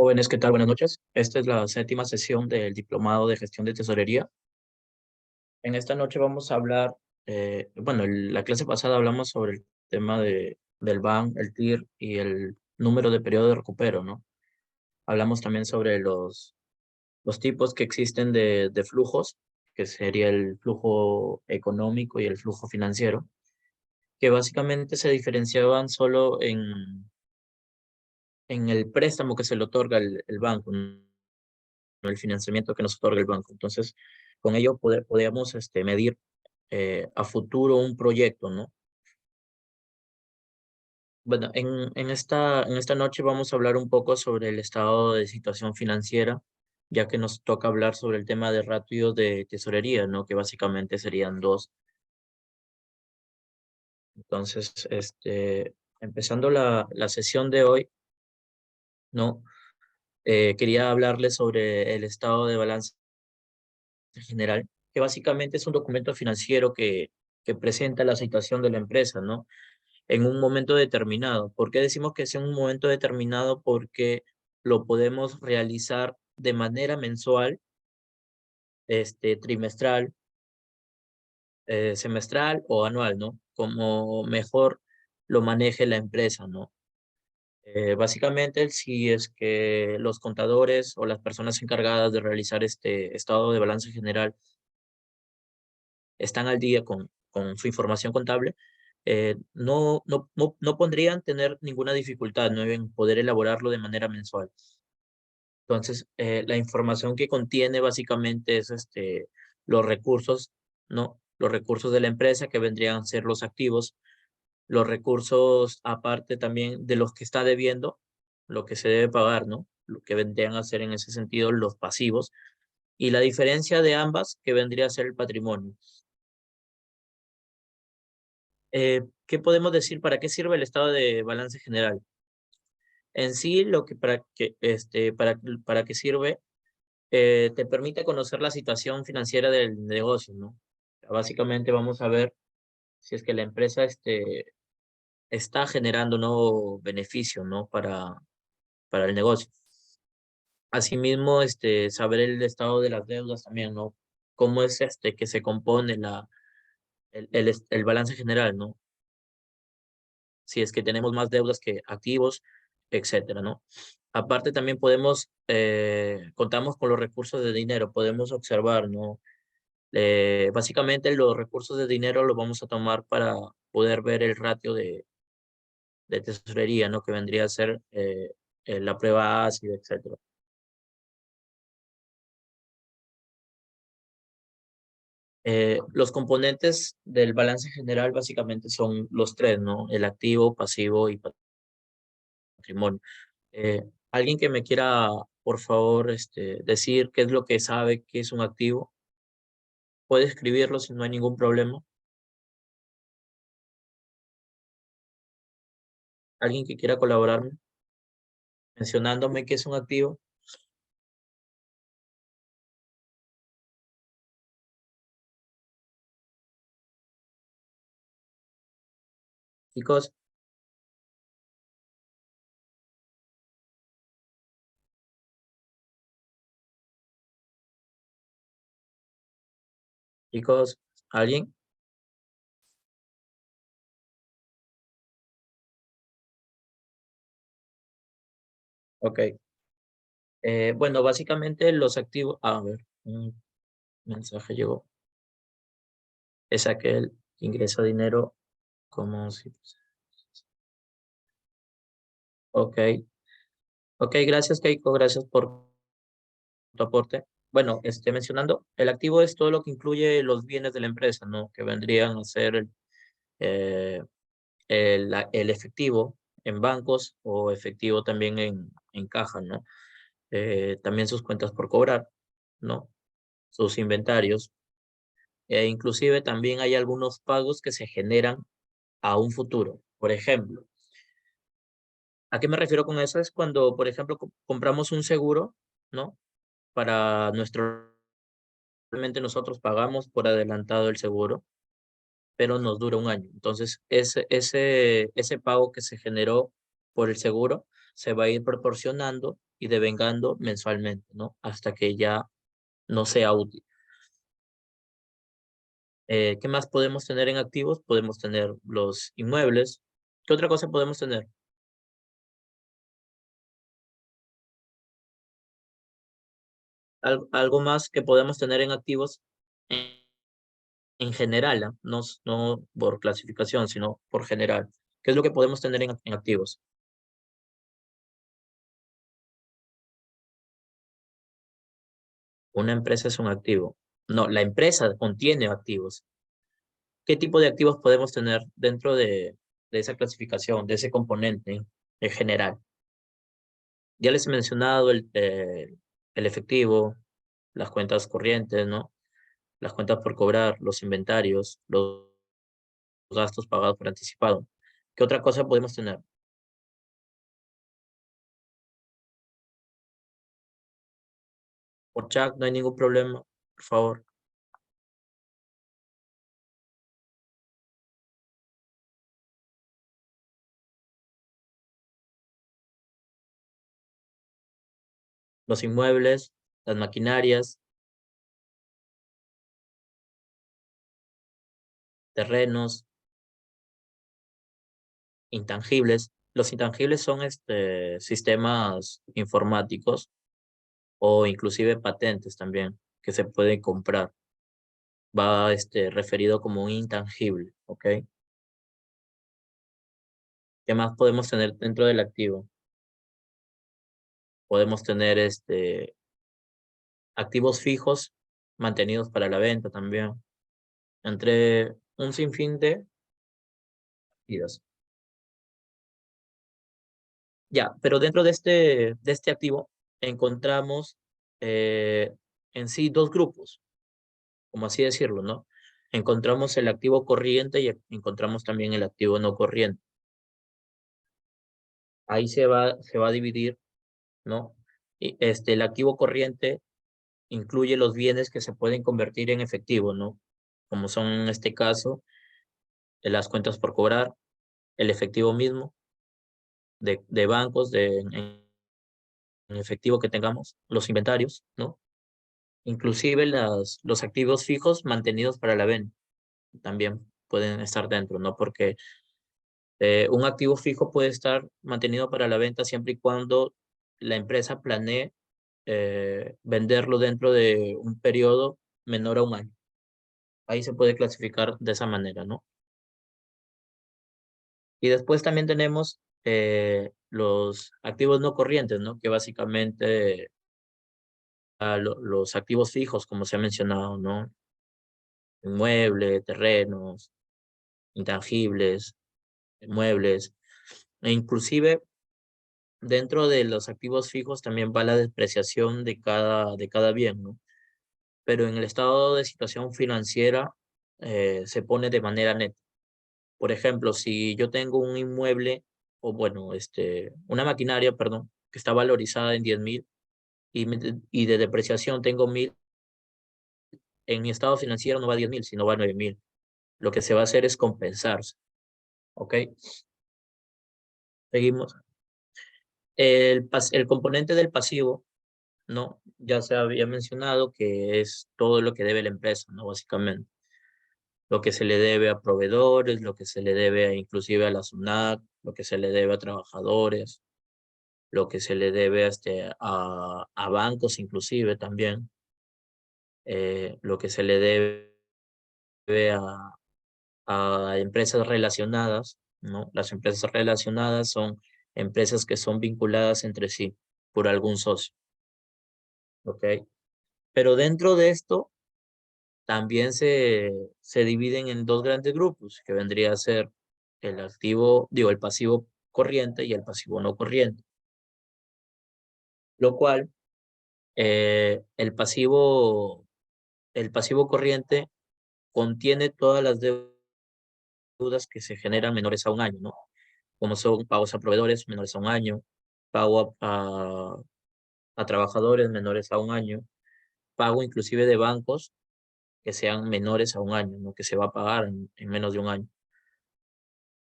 Jóvenes, ¿qué tal? Buenas noches. Esta es la séptima sesión del Diplomado de Gestión de Tesorería. En esta noche vamos a hablar, bueno, en la clase pasada hablamos sobre el tema del BAN, el TIR y el número de periodo de recupero, ¿no? Hablamos también sobre los tipos que existen de flujos, que sería el flujo económico y el flujo financiero, que básicamente se diferenciaban solo en el préstamo que se le otorga el banco, ¿no? El financiamiento que nos otorga el banco. Entonces, con ello podemos medir a futuro un proyecto, ¿no? Bueno, en esta noche vamos a hablar un poco sobre el estado de situación financiera, ya que nos toca hablar sobre el tema de ratio de tesorería, ¿no? Que básicamente serían dos. Entonces, empezando la sesión de hoy, ¿no? Quería hablarles sobre el estado de balance general, que básicamente es un documento financiero que presenta la situación de la empresa, ¿no? En un momento determinado. ¿Por qué decimos que es en un momento determinado? Porque lo podemos realizar de manera mensual, trimestral, semestral o anual, ¿no? Como mejor lo maneje la empresa, ¿no? Básicamente, si es que los contadores o las personas encargadas de realizar este estado de balance general están al día con su información contable, no pondrían tener ninguna dificultad, ¿no? En poder elaborarlo de manera mensual. Entonces, la información que contiene básicamente es los recursos, ¿no? Los recursos de la empresa que vendrían a ser los activos, los recursos aparte también de los que está debiendo, lo que se debe pagar, ¿no? Lo que vendrían a ser en ese sentido los pasivos, y la diferencia de ambas que vendría a ser el patrimonio. ¿Qué podemos decir? ¿Para qué sirve el estado de balance general? En sí, lo que para qué sirve, te permite conocer la situación financiera del negocio, ¿no? Básicamente vamos a ver si es que la empresa está generando no beneficio, ¿no? Para el negocio. Asimismo, saber el estado de las deudas también, ¿no? Cómo es que se compone el balance general, ¿no? Si es que tenemos más deudas que activos, etcétera, ¿no? Aparte también contamos con los recursos de dinero, podemos observar, ¿no? Básicamente los recursos de dinero los vamos a tomar para poder ver el ratio de tesorería, ¿no? Que vendría a ser la prueba ácida, etcétera. Los componentes del balance general básicamente son los tres, ¿no? El activo, pasivo y patrimonio. Alguien que me quiera, por favor, decir qué es lo que sabe que es un activo, puede escribirlo si no hay ningún problema. Alguien que quiera colaborarme, mencionándome qué es un activo. Chicos, chicos, ¿alguien? Ok. Bueno, básicamente los activos, a ver, un mensaje llegó. Es aquel que ingresa dinero como si... Ok, ok, gracias Keiko, gracias por tu aporte. Bueno, mencionando, el activo es todo lo que incluye los bienes de la empresa, ¿no? Que vendrían a ser eh, el efectivo en bancos o efectivo también en caja, ¿no? También sus cuentas por cobrar, ¿no? Sus inventarios. Inclusive también hay algunos pagos que se generan a un futuro. Por ejemplo, ¿a qué me refiero con eso? Es cuando, por ejemplo, compramos un seguro, ¿no? Para nuestro, realmente nosotros pagamos por adelantado el seguro, pero nos dura un año. Entonces, ese pago que se generó por el seguro se va a ir proporcionando y devengando mensualmente, ¿no? Hasta que ya no sea útil. ¿Qué más podemos tener en activos? Podemos tener los inmuebles. ¿Qué otra cosa podemos tener? Algo más que podemos tener en activos en, en general, ¿ah? No, no por clasificación, sino por general. ¿Qué es lo que podemos tener en activos? Una empresa es un activo. No, la empresa contiene activos. ¿Qué tipo de activos podemos tener dentro de esa clasificación, de ese componente en general? Ya les he mencionado el efectivo, las cuentas corrientes, ¿no? Las cuentas por cobrar, los inventarios, los gastos pagados por anticipado. ¿Qué otra cosa podemos tener? Por chat, no hay ningún problema, por favor. Los inmuebles, las maquinarias, terrenos, intangibles. Los intangibles son sistemas informáticos o inclusive patentes también que se pueden comprar. Va referido como un intangible, ¿ok? ¿Qué más podemos tener dentro del activo? Podemos tener activos fijos mantenidos para la venta también, entre un sinfín de activos. Ya, pero dentro de este activo encontramos en sí dos grupos, como así decirlo, ¿no? Encontramos el activo corriente y encontramos también el activo no corriente. Ahí se va a dividir, ¿no? Y el activo corriente incluye los bienes que se pueden convertir en efectivo, ¿no? Como son en este caso las cuentas por cobrar, el efectivo mismo de bancos, en efectivo que tengamos, los inventarios, ¿no? Inclusive los activos fijos mantenidos para la venta también pueden estar dentro, ¿no? Porque un activo fijo puede estar mantenido para la venta siempre y cuando la empresa planee venderlo dentro de un periodo menor a un año. Ahí se puede clasificar de esa manera, ¿no? Y después también tenemos los activos no corrientes, ¿no? Que básicamente los activos fijos, como se ha mencionado, ¿no? Inmuebles, terrenos, intangibles, muebles, e inclusive dentro de los activos fijos también va la depreciación de cada bien, ¿no? Pero en el estado de situación financiera se pone de manera neta. Por ejemplo, si yo tengo un inmueble, o bueno, una maquinaria, perdón, que está valorizada en 10.000 y de depreciación tengo 1.000, en mi estado financiero no va a 10.000, sino va a 9.000. Lo que se va a hacer es compensarse, ¿ok? Seguimos. El componente del pasivo, ¿no? Ya se había mencionado que es todo lo que debe la empresa, ¿no? Básicamente. Lo que se le debe a proveedores, lo que se le debe inclusive a la SUNAT, lo que se le debe a trabajadores, lo que se le debe a bancos inclusive también, lo que se le debe a empresas relacionadas, ¿no? Las empresas relacionadas son empresas que son vinculadas entre sí por algún socio, ¿ok? Pero dentro de esto también se dividen en dos grandes grupos, que vendría a ser el activo, digo, el pasivo corriente y el pasivo no corriente, lo cual el pasivo corriente contiene todas las deudas que se generan menores a un año, ¿no? Como son pagos a proveedores menores a un año, pago a trabajadores menores a un año, pago inclusive de bancos que sean menores a un año, ¿no? Que se va a pagar en menos de un año.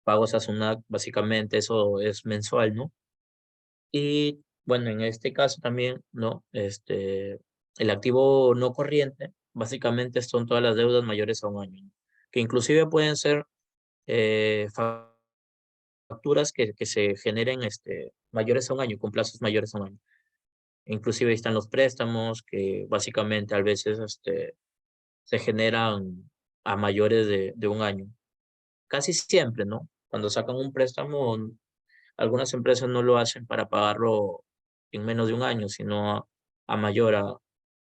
Pagos a SUNAT, básicamente eso es mensual, ¿no? Y Bueno, en este caso también, ¿no? El activo no corriente, básicamente son todas las deudas mayores a un año, ¿no? Que inclusive pueden ser facturas que se generen mayores a un año, con plazos mayores a un año. Inclusive están los préstamos que básicamente a veces se generan a mayores de un año. Casi siempre, ¿no? Cuando sacan un préstamo, algunas empresas no lo hacen para pagarlo en menos de un año, sino a mayor,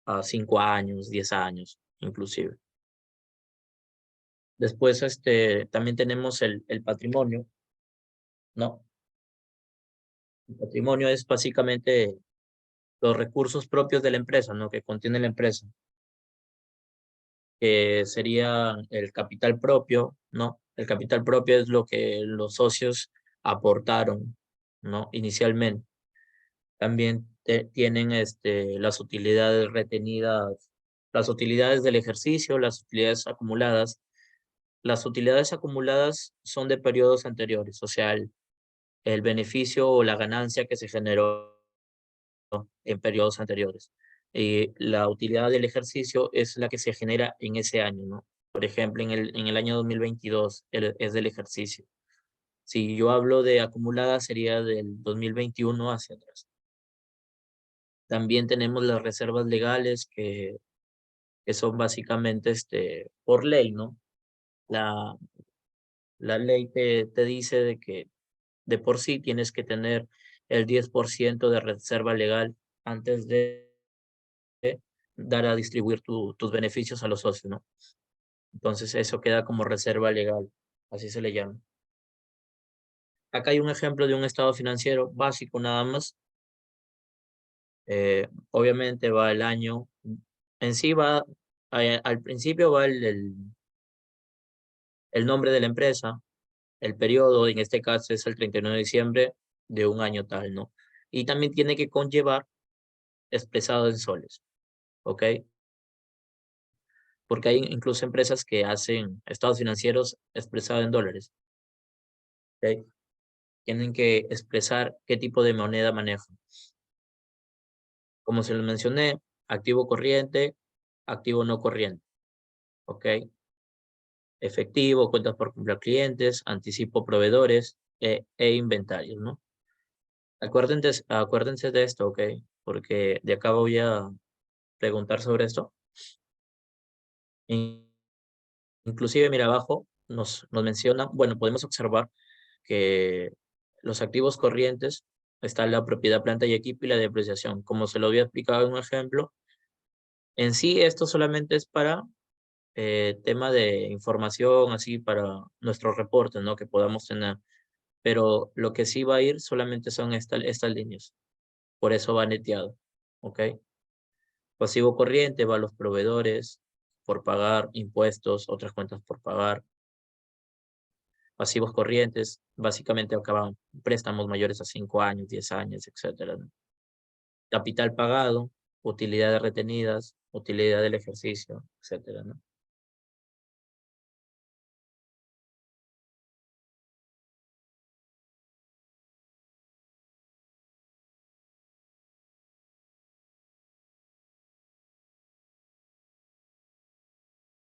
a 5 años, 10 años, inclusive. Después, también tenemos el patrimonio, ¿no? El patrimonio es básicamente los recursos propios de la empresa, ¿no? Que contiene la empresa, que sería el capital propio, ¿no? El capital propio es lo que los socios aportaron, ¿no? Inicialmente. También tienen las utilidades retenidas, las utilidades del ejercicio, las utilidades acumuladas. Las utilidades acumuladas son de periodos anteriores, o sea, el beneficio o la ganancia que se generó en periodos anteriores. Y la utilidad del ejercicio es la que se genera en ese año, ¿no? Por ejemplo, en el año 2022 es del ejercicio. Si yo hablo de acumulada, sería del 2021 hacia atrás. También tenemos las reservas legales que son básicamente por ley, ¿no? La, la ley te dice de que de por sí tienes que tener el 10% de reserva legal antes de dar a distribuir tus beneficios a los socios, ¿no? Entonces eso queda como reserva legal, así se le llama. Acá hay un ejemplo de un estado financiero básico nada más. Obviamente va el año, en sí va, al principio va el nombre de la empresa, el periodo, en este caso es el 31 de diciembre de un año tal, ¿no? Y también tiene que conllevar expresado en soles, ¿ok? Porque hay incluso empresas que hacen estados financieros expresados en dólares, ¿ok? Tienen que expresar qué tipo de moneda manejan. Como se lo mencioné, activo corriente, activo no corriente, ¿ok? Efectivo, cuentas por comprar clientes, anticipo proveedores e inventarios, ¿no? Acuérdense de esto, ¿ok? Porque de acá voy a preguntar sobre esto. In- Inclusive, mira abajo, nos menciona, bueno, podemos observar que los activos corrientes están la propiedad, planta y equipo y la depreciación. Como se lo había explicado en un ejemplo, en sí esto solamente es para tema de información, así para nuestros reportes, ¿no? Que podamos tener. Pero lo que sí va a ir solamente son estas líneas. Por eso va neteado, ¿ok? Pasivo corriente va a los proveedores por pagar impuestos, otras cuentas por pagar. Pasivos corrientes, básicamente acaban préstamos mayores a 5 años, 10 años, etcétera, ¿no? Capital pagado, utilidades retenidas, utilidad del ejercicio, etcétera, ¿no?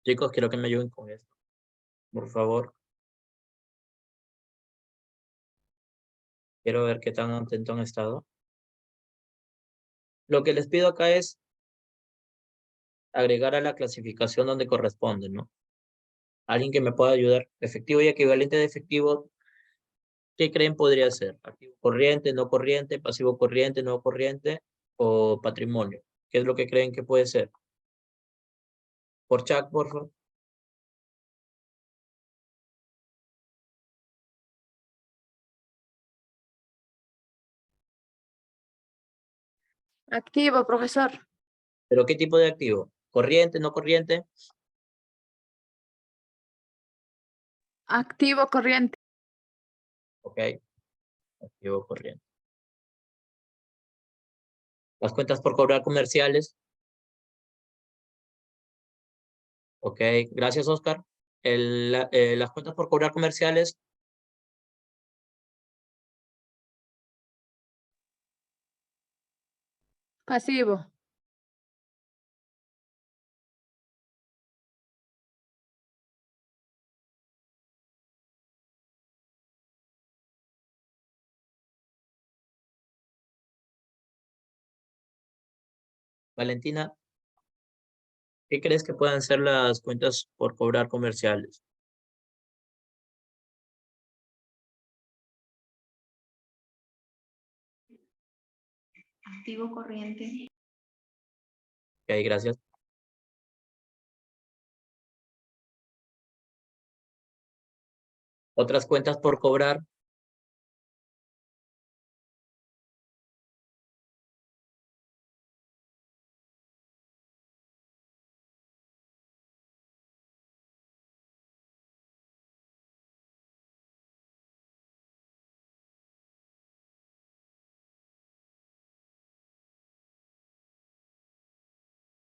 Chicos, quiero que me ayuden con esto, por favor. Quiero ver qué tan atento han estado. Lo que les pido acá es agregar a la clasificación donde corresponde, ¿no? Alguien que me pueda ayudar. Efectivo y equivalente de efectivo, ¿qué creen podría ser? Activo corriente, no corriente, pasivo corriente, no corriente o patrimonio. ¿Qué es lo que creen que puede ser? Por chat, por favor. Activo, profesor. ¿Pero qué tipo de activo? ¿Corriente, no corriente? Activo corriente. Ok, activo corriente. Las cuentas por cobrar comerciales. Ok, gracias, Oscar. Las cuentas por cobrar comerciales. Pasivo. Valentina, ¿qué crees que puedan ser las cuentas por cobrar comerciales? Activo corriente. Ok, gracias. Otras cuentas por cobrar.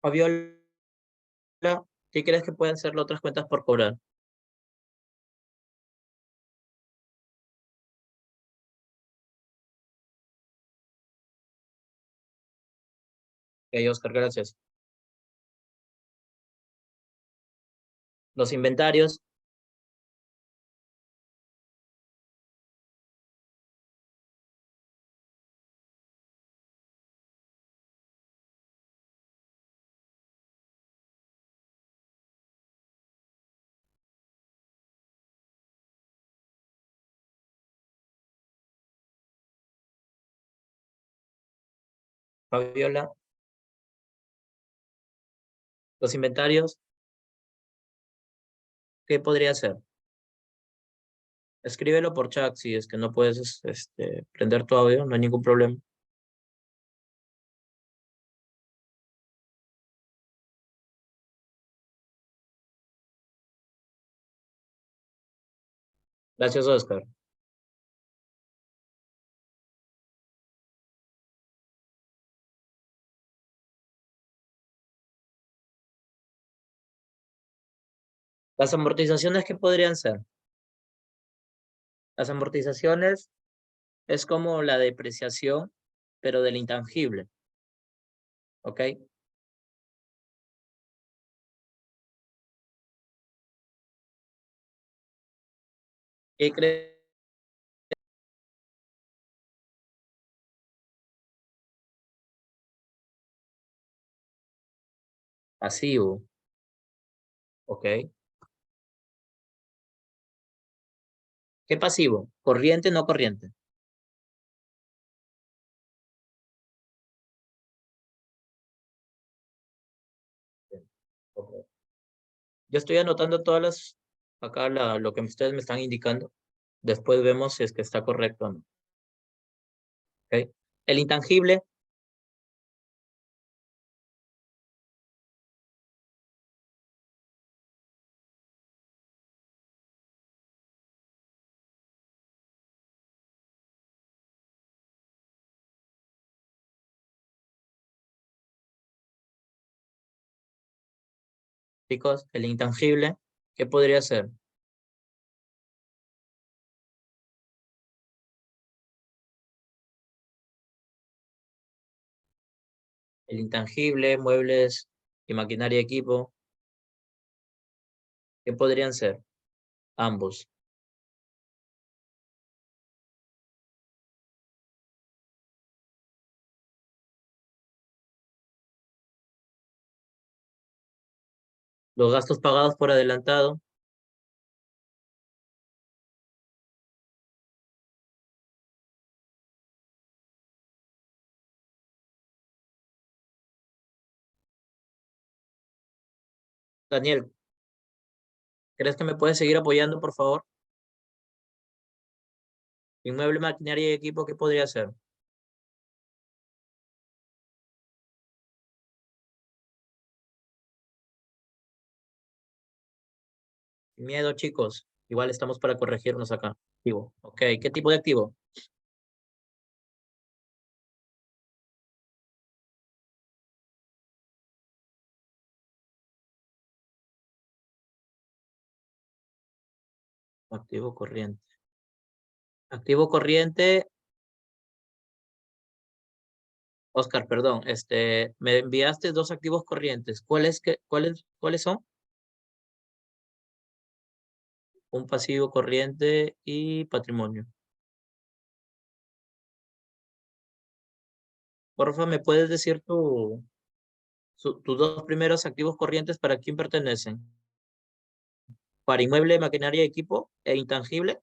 Fabiola, ¿qué crees que pueden ser las otras cuentas por cobrar? Ok, Oscar, gracias. Los inventarios. Fabiola, los inventarios. ¿Qué podría ser? Escríbelo por chat si es que no puedes prender tu audio, no hay ningún problema. Gracias, Oscar. Las amortizaciones, ¿qué podrían ser? Las amortizaciones es como la depreciación, pero del intangible, ¿ok? ¿Qué crees? Pasivo, ¿ok? ¿Qué pasivo? ¿Corriente, no corriente? Ok. Yo estoy anotando acá lo que ustedes me están indicando. Después vemos si es que está correcto o no, ¿ok? El intangible, chicos, el intangible, ¿qué podría ser? El intangible, muebles y maquinaria y equipo, ¿qué podrían ser? Ambos. Los gastos pagados por adelantado, Daniel, ¿crees que me puedes seguir apoyando, por favor? Inmueble, maquinaria y equipo, ¿qué podría ser? Sin miedo, chicos. Igual estamos para corregirnos acá. Activo. Ok, ¿qué tipo de activo? Activo corriente. Activo corriente, Oscar, perdón, me enviaste dos activos corrientes. ¿Cuáles son? Un pasivo corriente y patrimonio. Porfa, ¿me puedes decir tus dos primeros activos corrientes para quién pertenecen? Para inmueble, maquinaria, equipo e intangible.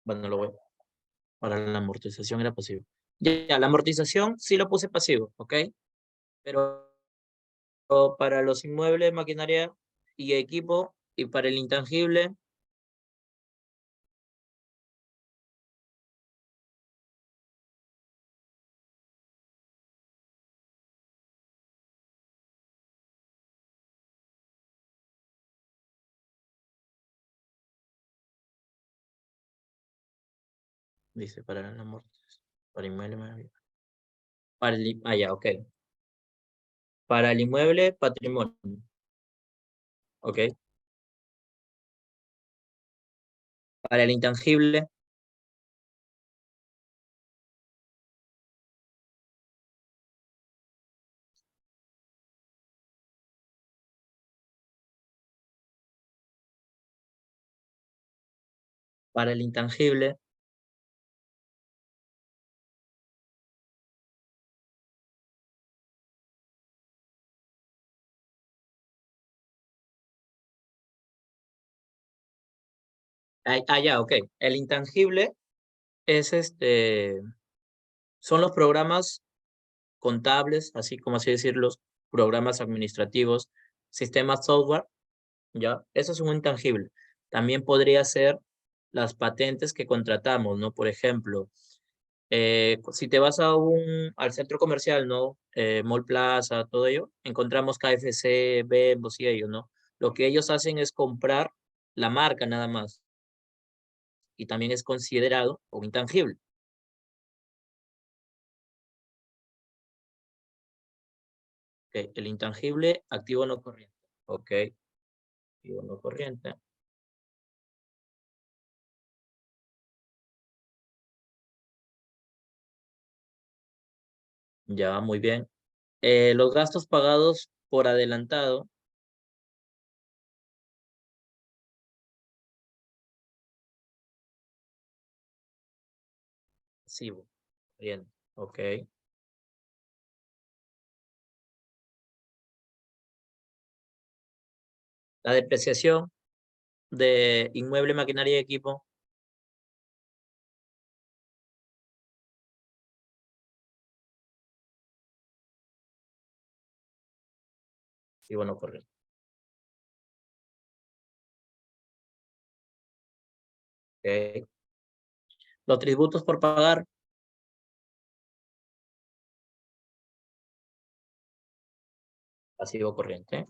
Bueno, para la amortización era pasivo. Ya, la amortización sí lo puse pasivo, ¿ok? Pero para los inmuebles, maquinaria y equipo y para el intangible, dice para la amortización, para inmueble, ya, ok. Para el inmueble, patrimonio, ok. Para el intangible, para el intangible, ya, ok. El intangible es son los programas contables, así como así decirlo, programas administrativos, sistemas software, ¿ya? Eso es un intangible. También podría ser las patentes que contratamos, ¿no? Por ejemplo, si te vas al centro comercial, ¿no? Mall Plaza, todo ello, encontramos KFC, Bembos y ellos, ¿no? Lo que ellos hacen es comprar la marca nada más y también es considerado un intangible. Ok, el intangible, activo no corriente. Ok, activo no corriente. Ya, muy bien. Los gastos pagados por adelantado, pasivo, bien, ok. La depreciación de inmueble, maquinaria y equipo, pasivo no corriente. Ok. Los tributos por pagar, pasivo corriente.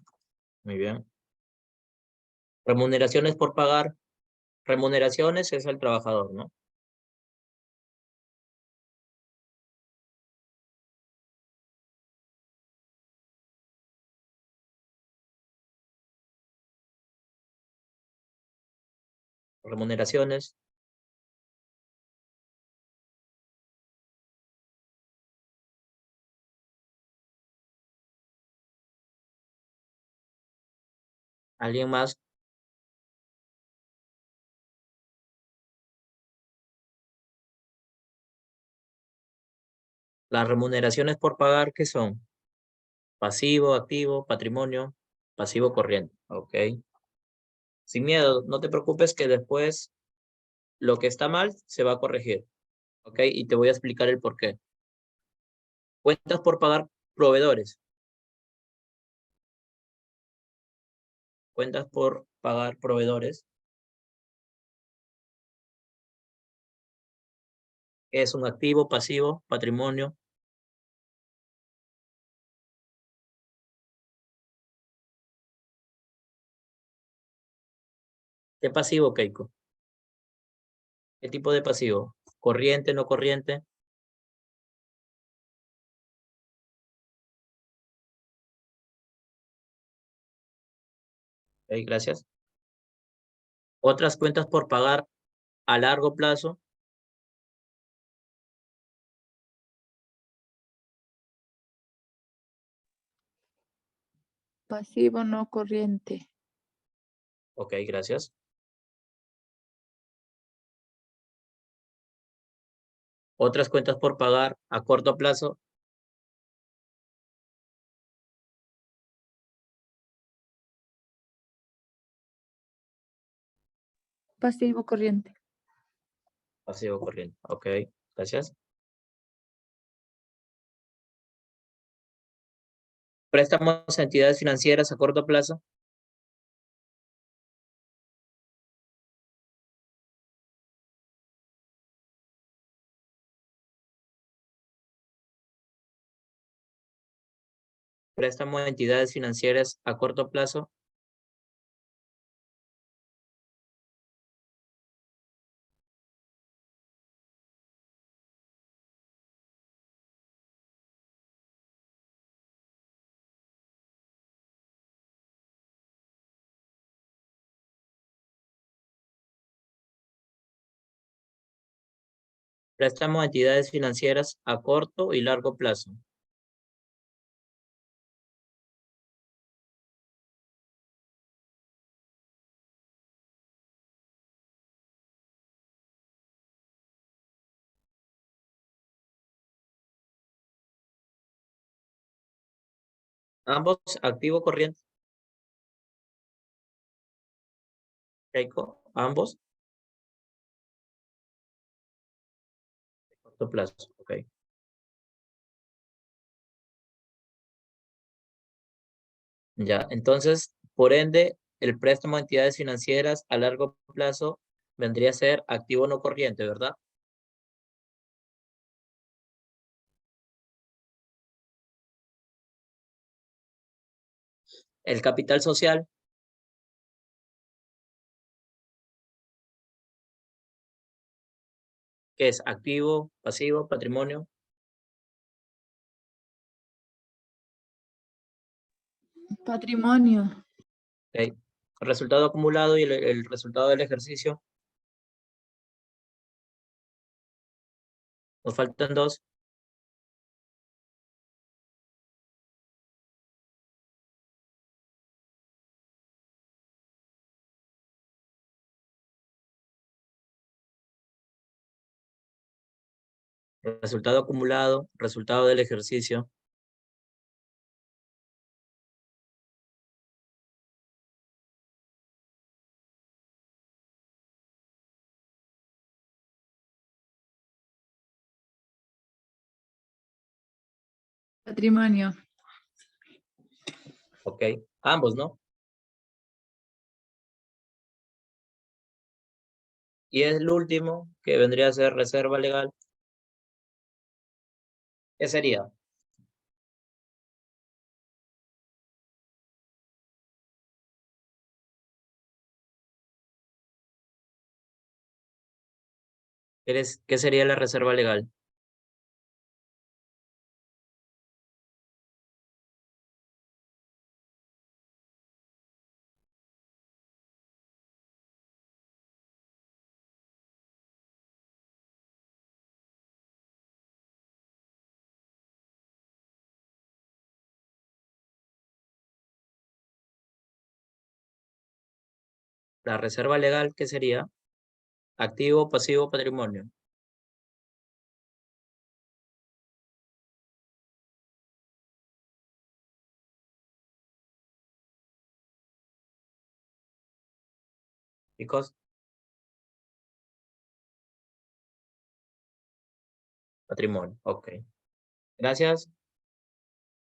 Muy bien. Remuneraciones por pagar, remuneraciones es el trabajador, ¿no? Remuneraciones, alguien más. Las remuneraciones por pagar, ¿qué son? Pasivo, activo, patrimonio, pasivo corriente. Ok. Sin miedo, no te preocupes que después lo que está mal se va a corregir. Ok. Y te voy a explicar el por qué. Cuentas por pagar proveedores. Cuentas por pagar proveedores. Es un activo, pasivo, patrimonio. ¿Qué pasivo, Keiko? ¿Qué tipo de pasivo? ¿Corriente, no corriente? Ok, gracias. Otras cuentas por pagar a largo plazo. Pasivo no corriente. Ok, gracias. Otras cuentas por pagar a corto plazo. Pasivo corriente. Pasivo corriente. Ok, gracias. Préstamos a entidades financieras a corto plazo. Préstamo a entidades financieras a corto plazo. Préstamo a entidades financieras a corto y largo plazo. Ambos activo corriente. Keiko, ambos corto plazo. Ok. Ya, entonces, por ende, el préstamo a entidades financieras a largo plazo vendría a ser activo no corriente, ¿verdad? El capital social, que es activo, pasivo, patrimonio. Patrimonio. Ok. Resultado acumulado y el resultado del ejercicio. Nos faltan dos. Resultado acumulado, resultado del ejercicio. Patrimonio. Ok. Ambos, ¿no? Y el último, que vendría a ser reserva legal. ¿Qué sería? ¿Qué sería la reserva legal? La reserva legal, ¿qué sería? Activo, pasivo, patrimonio. Chicos, patrimonio. Ok. Gracias.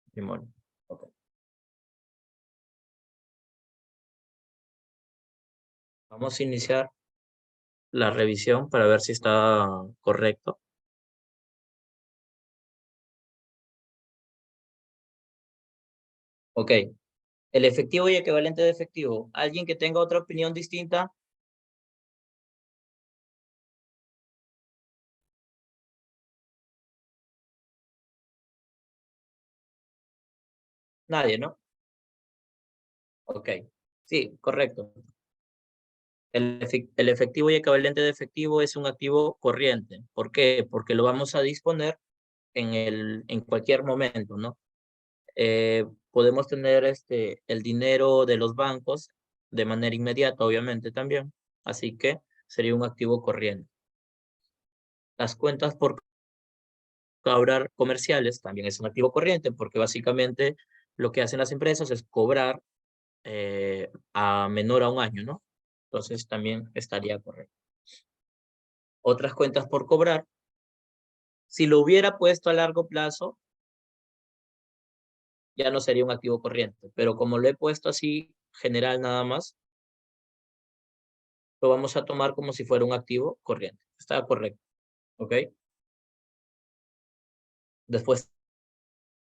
Patrimonio. Ok. Vamos a iniciar la revisión para ver si está correcto. Ok. El efectivo y equivalente de efectivo. ¿Alguien que tenga otra opinión distinta? Nadie, ¿no? Ok. Sí, correcto. El efectivo y equivalente de efectivo es un activo corriente. ¿Por qué? Porque lo vamos a disponer en cualquier momento, ¿no? Podemos tener el dinero de los bancos de manera inmediata, obviamente también. Así que sería un activo corriente. Las cuentas por cobrar comerciales también es un activo corriente porque básicamente lo que hacen las empresas es cobrar a menor a un año, ¿no? Entonces también estaría correcto. Otras cuentas por cobrar, si lo hubiera puesto a largo plazo, ya no sería un activo corriente, pero como lo he puesto así general nada más, lo vamos a tomar como si fuera un activo corriente. Está correcto, ¿ok? Después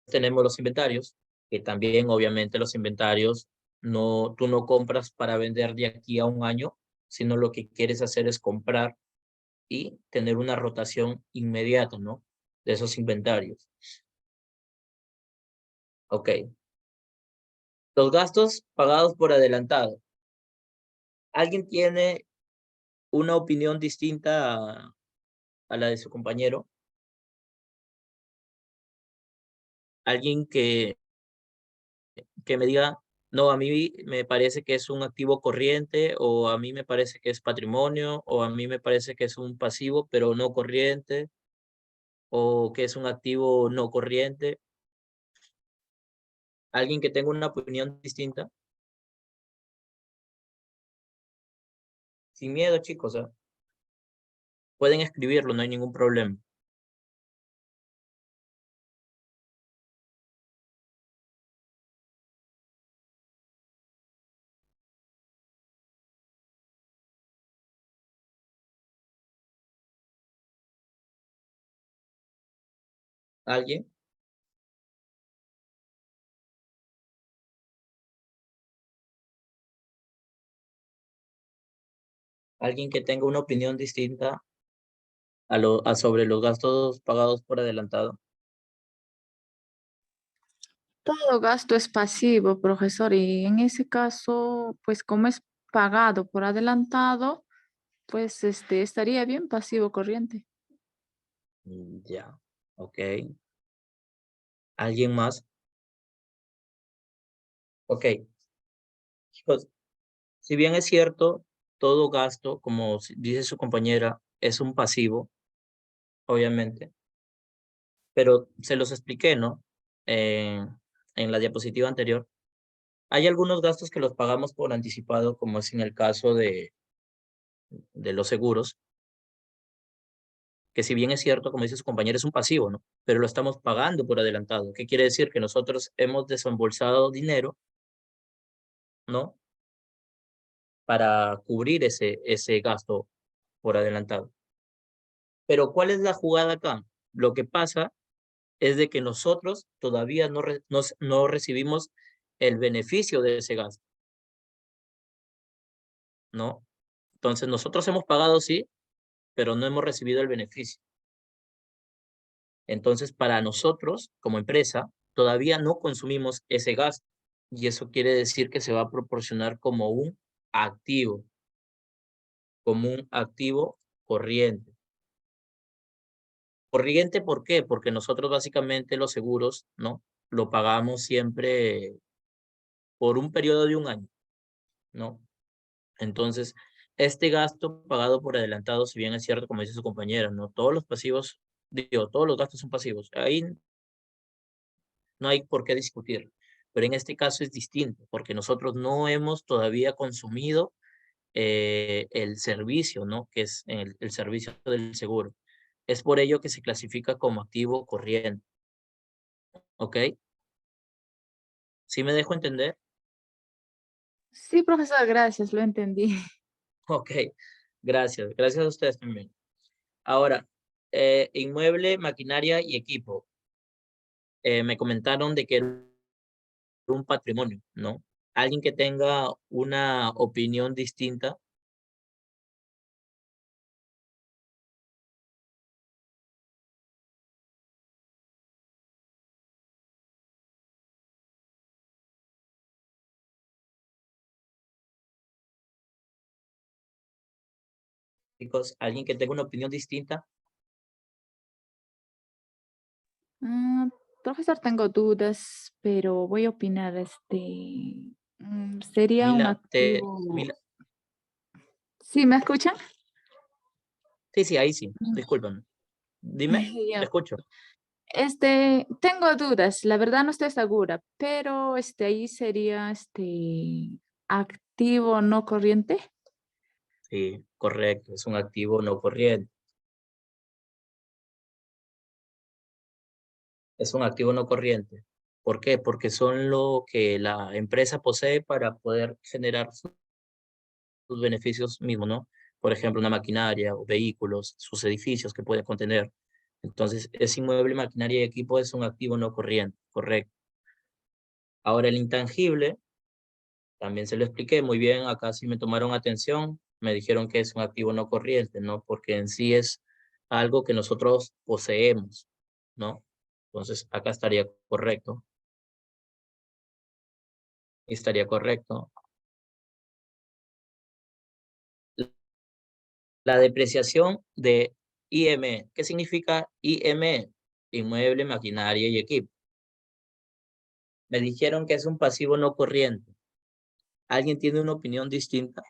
tenemos los inventarios, que también obviamente los inventarios, tú no compras para vender de aquí a un año, sino lo que quieres hacer es comprar y tener una rotación inmediata, ¿no? De esos inventarios. Ok. Los gastos pagados por adelantado. ¿Alguien tiene una opinión distinta a la de su compañero? Alguien que me diga, no, a mí me parece que es un activo corriente, o a mí me parece que es patrimonio, o a mí me parece que es un pasivo, pero no corriente, o que es un activo no corriente. Alguien que tenga una opinión distinta, sin miedo, chicos, ¿ah? Pueden escribirlo, no hay ningún problema. ¿Alguien? ¿Alguien que tenga una opinión distinta sobre los gastos pagados por adelantado? Todo gasto es pasivo, profesor, y en ese caso, pues como es pagado por adelantado, pues estaría bien pasivo corriente. Ya, ok. ¿Alguien más? Ok, chicos, si bien es cierto, todo gasto, como dice su compañera, es un pasivo, obviamente, pero se los expliqué, ¿no? En la diapositiva anterior. Hay algunos gastos que los pagamos por anticipado, como es en el caso de los seguros, que si bien es cierto, como dice su compañera, es un pasivo, ¿no? Pero lo estamos pagando por adelantado. ¿Qué quiere decir? Que nosotros hemos desembolsado dinero, ¿no? Para cubrir ese gasto por adelantado. Pero ¿cuál es la jugada acá? Lo que pasa es de que nosotros todavía no recibimos el beneficio de ese gasto, ¿no? Entonces nosotros hemos pagado, sí, pero no hemos recibido el beneficio. Entonces, para nosotros, como empresa, todavía no consumimos ese gasto. Y eso quiere decir que se va a proporcionar activo, como un activo corriente. Corriente, ¿por qué? Porque nosotros básicamente los seguros, ¿no? Lo pagamos siempre por un periodo de un año, ¿no? Entonces, este gasto pagado por adelantado, si bien es cierto, como dice su compañera, ¿no? Todos los pasivos, digo, todos los gastos son pasivos. Ahí no hay por qué discutir. Pero en este caso es distinto, porque nosotros no hemos todavía consumido el servicio, ¿no? Que es el servicio del seguro. Es por ello que se clasifica como activo corriente, ¿ok? ¿Sí me dejo entender? Sí, profesor, gracias, lo entendí. Ok, gracias. Gracias a ustedes también. Ahora, inmueble, maquinaria y equipo. Me comentaron de que era un patrimonio, ¿no? Alguien que tenga una opinión distinta. Chicos, ¿alguien que tenga una opinión distinta? Ah, profesor, tengo dudas, pero voy a opinar, sería un Mila, activo. Mila, ¿Sí me escuchan? sí, sí, ahí sí, Mm. discúlpame. Dime, te Ya. escucho. Tengo dudas, la verdad no estoy segura, pero ahí sería activo no corriente. Sí, correcto, es un activo no corriente. Es un activo no corriente. ¿Por qué? Porque son lo que la empresa posee para poder generar sus beneficios mismos, ¿no? Por ejemplo, una maquinaria o vehículos, sus edificios que puede contener. Entonces, ese inmueble, maquinaria y equipo es un activo no corriente, correcto. Ahora, el intangible, también se lo expliqué muy bien, acá sí me tomaron atención, me dijeron que es un activo no corriente, ¿no? Porque en sí es algo que nosotros poseemos, ¿no? Entonces, acá estaría correcto. La depreciación de IME. ¿Qué significa IME? Inmueble, maquinaria y equipo. Me dijeron que es un pasivo no corriente. ¿Alguien tiene una opinión distinta?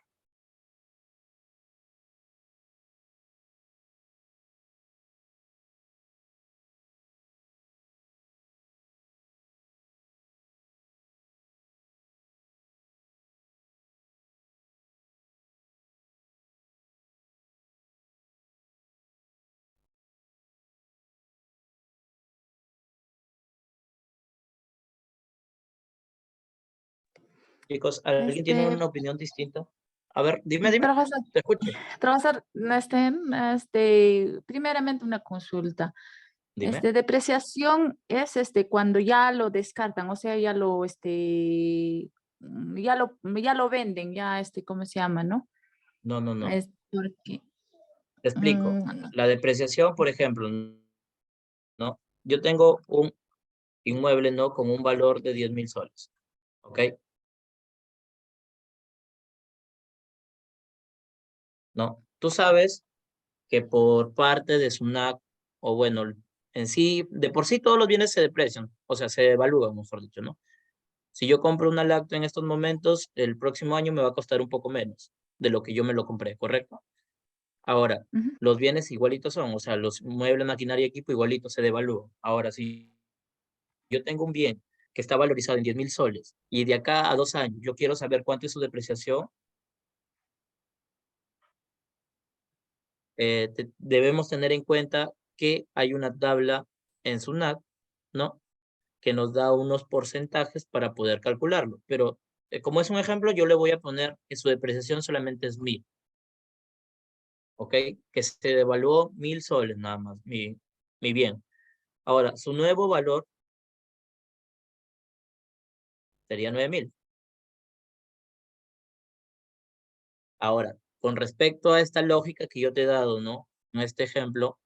Chicos, ¿alguien tiene Este, una opinión distinta? A ver, dime, profesor, te escucho. profesor, primeramente una consulta. Dime. Depreciación es cuando ya lo descartan, o sea, ya lo venden, ya ¿cómo se llama, no? No, no, no. Es porque, Te explico. no. La depreciación, por ejemplo, ¿no? Yo tengo un inmueble, ¿no? Con un valor de 10.000 soles. ¿Ok? ¿No? Tú sabes que por parte de SUNAT, o bueno, en sí, de por sí todos los bienes se deprecian, o sea, se devalúan, mejor dicho, ¿no? Si yo compro una lacto en estos momentos, el próximo año me va a costar un poco menos de lo que yo me lo compré, ¿correcto? Ahora, Ujú. los bienes igualitos son, o sea, los muebles, maquinaria y equipo igualitos se devalúan. Ahora, si yo tengo un bien que está valorizado en 10.000 soles y de acá a 2 años yo quiero saber cuánto es su depreciación, debemos tener en cuenta que hay una tabla en SUNAT, ¿no? Que nos da unos porcentajes para poder calcularlo. Pero como es un ejemplo, yo le voy a poner que su depreciación solamente es 1.000, ¿ok? Que se devaluó 1.000 soles nada más, mi bien. Ahora, su nuevo valor sería 9.000. Ahora, con respecto a esta lógica que yo te he dado, ¿no? En este ejemplo,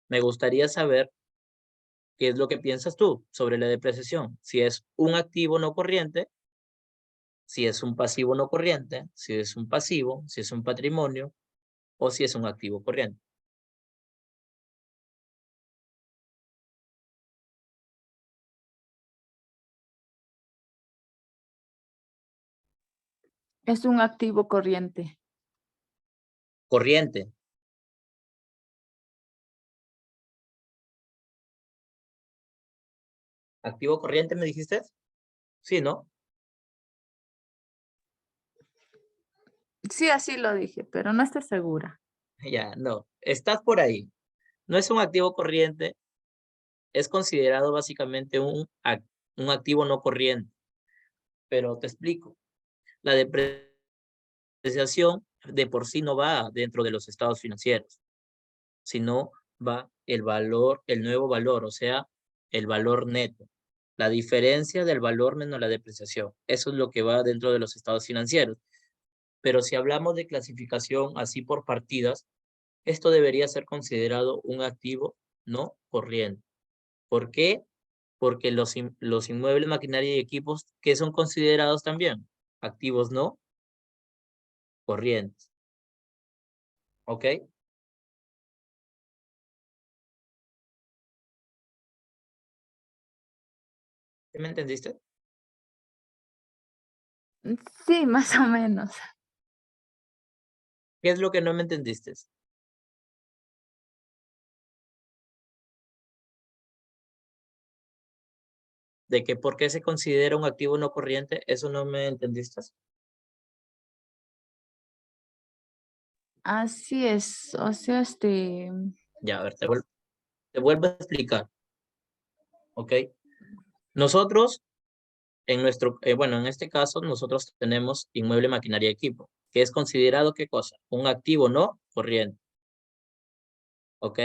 me gustaría saber qué es lo que piensas tú sobre la depreciación. Si es un activo no corriente, si es un pasivo no corriente, si es un pasivo, si es un patrimonio o si es un activo corriente. Es un activo corriente. Corriente. ¿Activo corriente me dijiste? Sí, ¿no? Sí, así lo dije, pero no estoy segura. Ya, no. Estás por ahí. No es un activo corriente, es considerado básicamente un activo no corriente. Pero te explico. La depreciación de por sí no va dentro de los estados financieros, sino va el valor, el nuevo valor, o sea, el valor neto. La diferencia del valor menos la depreciación. Eso es lo que va dentro de los estados financieros. Pero si hablamos de clasificación así por partidas, esto debería ser considerado un activo no corriente. ¿Por qué? Porque los inmuebles, maquinaria y equipos, ¿qué son considerados también? Activos no corrientes. ¿Ok? ¿Sí me entendiste? Sí, más o menos. ¿Qué es lo que no me entendiste? De que por qué se considera un activo no corriente, eso no me entendiste. Así es, o sea, Ya, a ver, te vuelvo a explicar, ¿ok? Nosotros, bueno, en este caso, nosotros tenemos inmueble, maquinaria y equipo, que es considerado, ¿qué cosa? Un activo no corriente, ¿ok?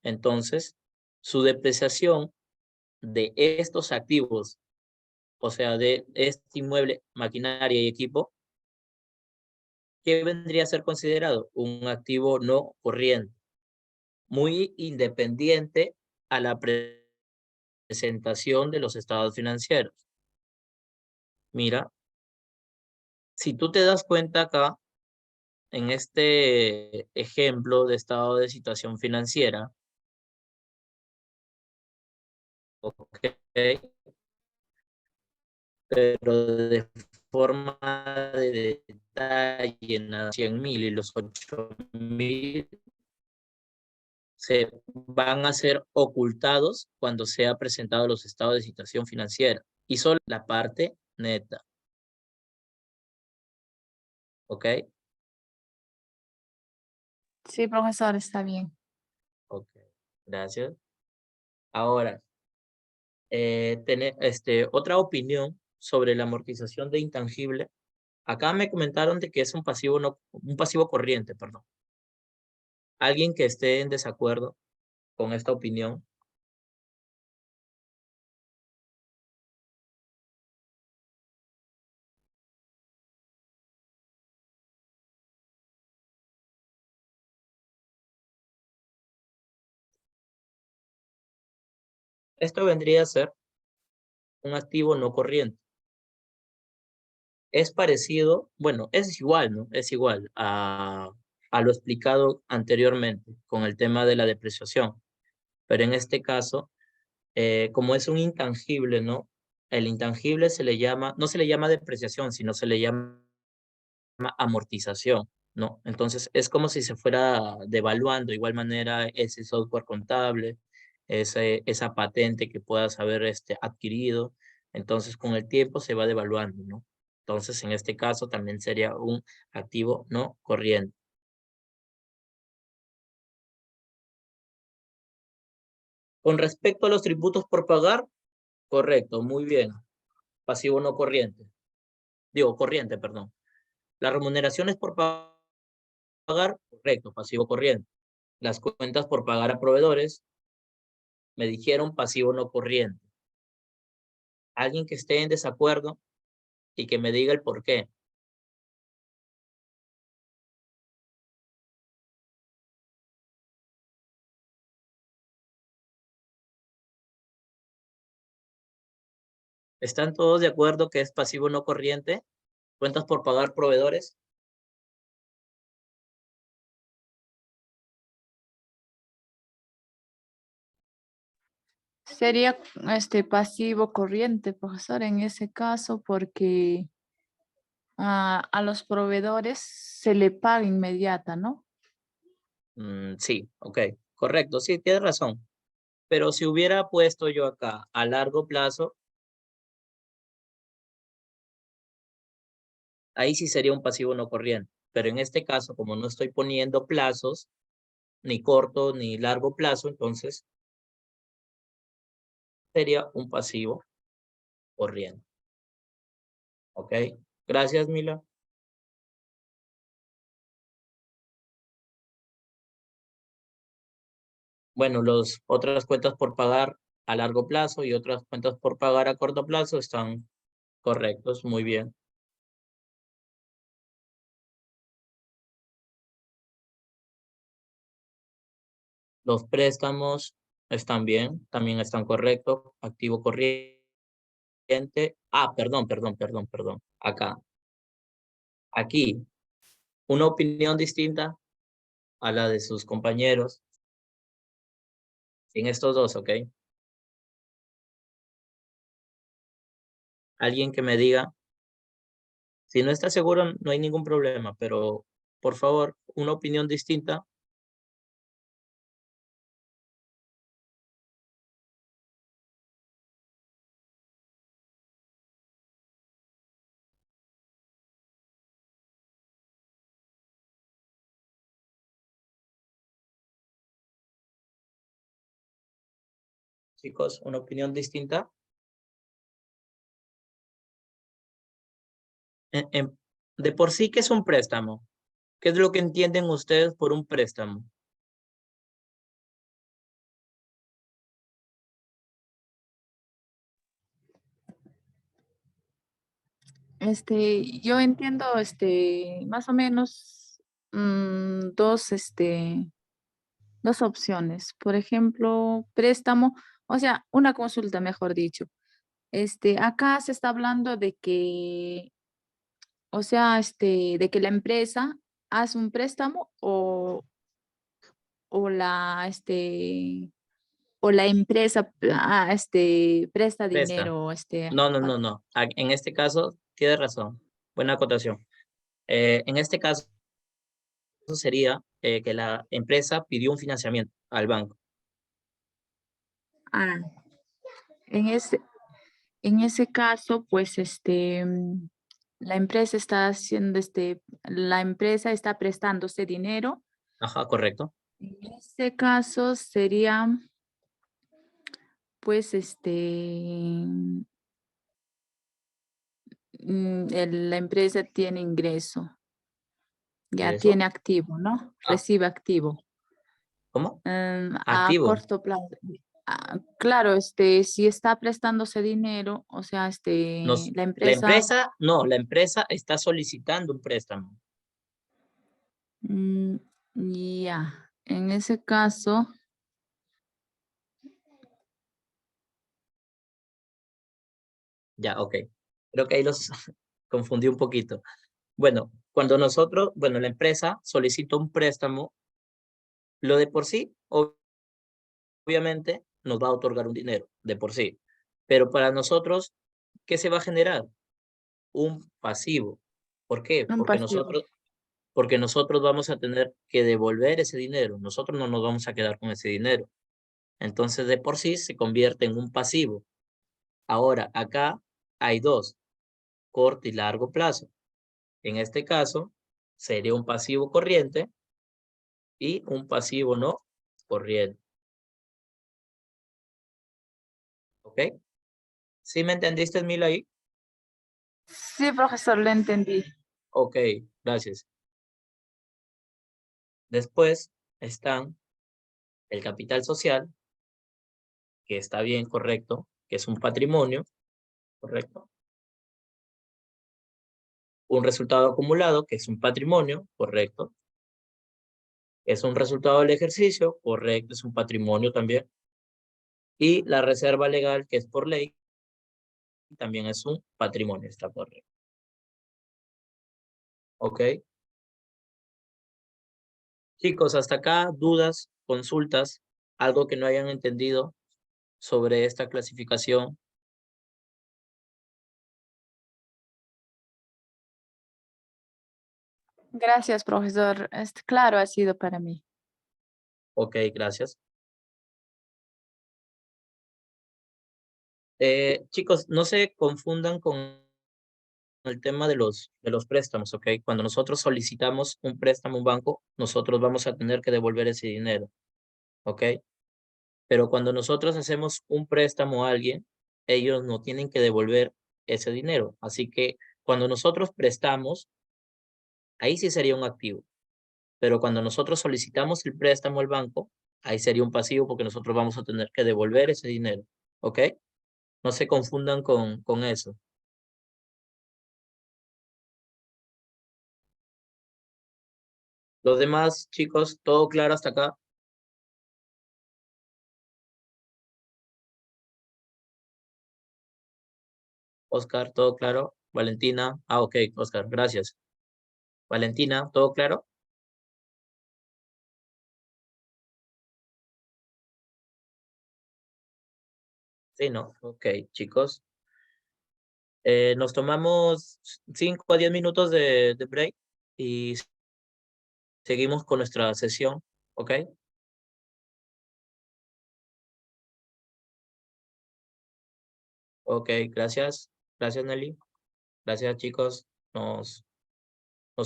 Entonces, su depreciación de estos activos, o sea, de este inmueble, maquinaria y equipo, ¿qué vendría a ser considerado? Un activo no corriente, muy independiente a la presentación de los estados financieros. Mira, si tú te das cuenta acá, en este ejemplo de estado de situación financiera, ¿ok? Pero de forma de detalle en las 100.000 y los 8.000 se van a ser ocultados cuando sea presentado los estados de situación financiera y solo la parte neta, ¿ok? Sí, profesor, está bien. Ok, gracias. Ahora, otra opinión sobre la amortización de intangible. Acá me comentaron de que es un pasivo, no, un pasivo corriente, perdón. ¿Alguien que esté en desacuerdo con esta opinión? Esto vendría a ser un activo no corriente. Es parecido, bueno, es igual, ¿no? Es igual a lo explicado anteriormente con el tema de la depreciación. Pero en este caso, como es un intangible, ¿no? El intangible se le llama, no se le llama depreciación, sino se le llama amortización, ¿no? Entonces es como si se fuera devaluando de igual manera ese software contable, esa patente que puedas haber adquirido. Entonces con el tiempo se va devaluando, ¿no? Entonces en este caso también sería un activo no corriente. Con respecto a los tributos por pagar, correcto, muy bien. Pasivo no corriente. Digo, corriente, perdón. Las remuneraciones por pagar, correcto, pasivo corriente. Las cuentas por pagar a proveedores, me dijeron pasivo no corriente. Alguien que esté en desacuerdo y que me diga el por qué. ¿Están todos de acuerdo que es pasivo no corriente? Cuentas por pagar proveedores. Sería pasivo corriente, profesor, en ese caso, porque a los proveedores se le paga inmediata, ¿no? Sí, ok, correcto, sí, tienes razón. Pero si hubiera puesto yo acá a largo plazo, ahí sí sería un pasivo no corriente. Pero en este caso, como no estoy poniendo plazos, ni corto ni largo plazo, entonces sería un pasivo corriente. ¿Ok? Gracias, Mila. Bueno, los otras cuentas por pagar a largo plazo y otras cuentas por pagar a corto plazo están correctos, muy bien. Los préstamos están bien, también están correctos. Activo corriente. Perdón. Acá. Aquí, una opinión distinta. a la de sus compañeros. En estos dos, ¿ok? Alguien que me diga, si no está seguro, no hay ningún problema, pero por favor, una opinión distinta. Chicos, una opinión distinta. De por sí, ¿qué es un préstamo? ¿Qué es lo que entienden ustedes por un préstamo? Yo entiendo, más o menos dos, dos opciones. Por ejemplo, préstamo, o sea, una consulta, mejor dicho. Acá se está hablando de que, o sea, de que la empresa hace un préstamo o o la empresa presta Presta. dinero, No, no, no, no. En este caso, tienes razón. Buena acotación. En este caso sería que la empresa pidió un financiamiento al banco. ah, en ese, en ese caso, pues, la empresa está haciendo, la empresa está prestándose dinero. Ajá, correcto. En este caso sería, pues, la empresa tiene ingreso, ya Ingreso. tiene activo, ¿no? Ah, Recibe activo. ¿cómo? A Activo. corto plazo. Claro, si está prestándose dinero, o sea, la La empresa, empresa, no, la empresa está solicitando un préstamo. mm, ya, en ese caso, Ya, ok. Creo que ahí los confundí un poquito. Bueno, cuando nosotros, bueno, la empresa solicita un préstamo, lo de por sí, obviamente, nos va a otorgar un dinero, de por sí. Pero para nosotros, ¿qué se va a generar? Un pasivo. ¿Por qué? un pasivo. Porque nosotros vamos a tener que devolver ese dinero. Nosotros no nos vamos a quedar con ese dinero. Entonces, de por sí, se convierte en un pasivo. Ahora, acá hay dos, corto y largo plazo. En este caso, sería un pasivo corriente y un pasivo no corriente. ¿Ok? ¿Sí me entendiste, Mila, ahí? Sí, profesor, lo entendí. Ok, gracias. Después están el capital social, que está bien, correcto, que es un patrimonio, correcto. Un resultado acumulado, que es un patrimonio, correcto. Es un resultado del ejercicio, correcto, es un patrimonio también. Y la reserva legal, que es por ley, también es un patrimonio, está correcto. ¿Ok? Chicos, hasta acá, dudas, consultas, algo que no hayan entendido sobre esta clasificación. Gracias, profesor. Claro, ha sido para mí. Ok, gracias. Chicos, no se confundan con el tema de los préstamos, ¿ok? Cuando nosotros solicitamos un préstamo a un banco, nosotros vamos a tener que devolver ese dinero, ¿ok? Pero cuando nosotros hacemos un préstamo a alguien, ellos no tienen que devolver ese dinero. Así que cuando nosotros prestamos, ahí sí sería un activo. Pero cuando nosotros solicitamos el préstamo al banco, ahí sería un pasivo porque nosotros vamos a tener que devolver ese dinero, ¿ok? No se confundan con eso. Los demás, chicos, todo claro hasta acá. Oscar, todo claro. Valentina, ok, Oscar, gracias. Valentina, ¿todo claro? Sí, ¿no? Ok, chicos. Nos tomamos 5 a 10 minutos de break y seguimos con nuestra sesión, ¿ok? Ok, gracias. Gracias, Nelly. Gracias, chicos. Nos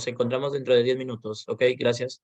encontramos dentro de 10 minutos, ¿ok? Gracias.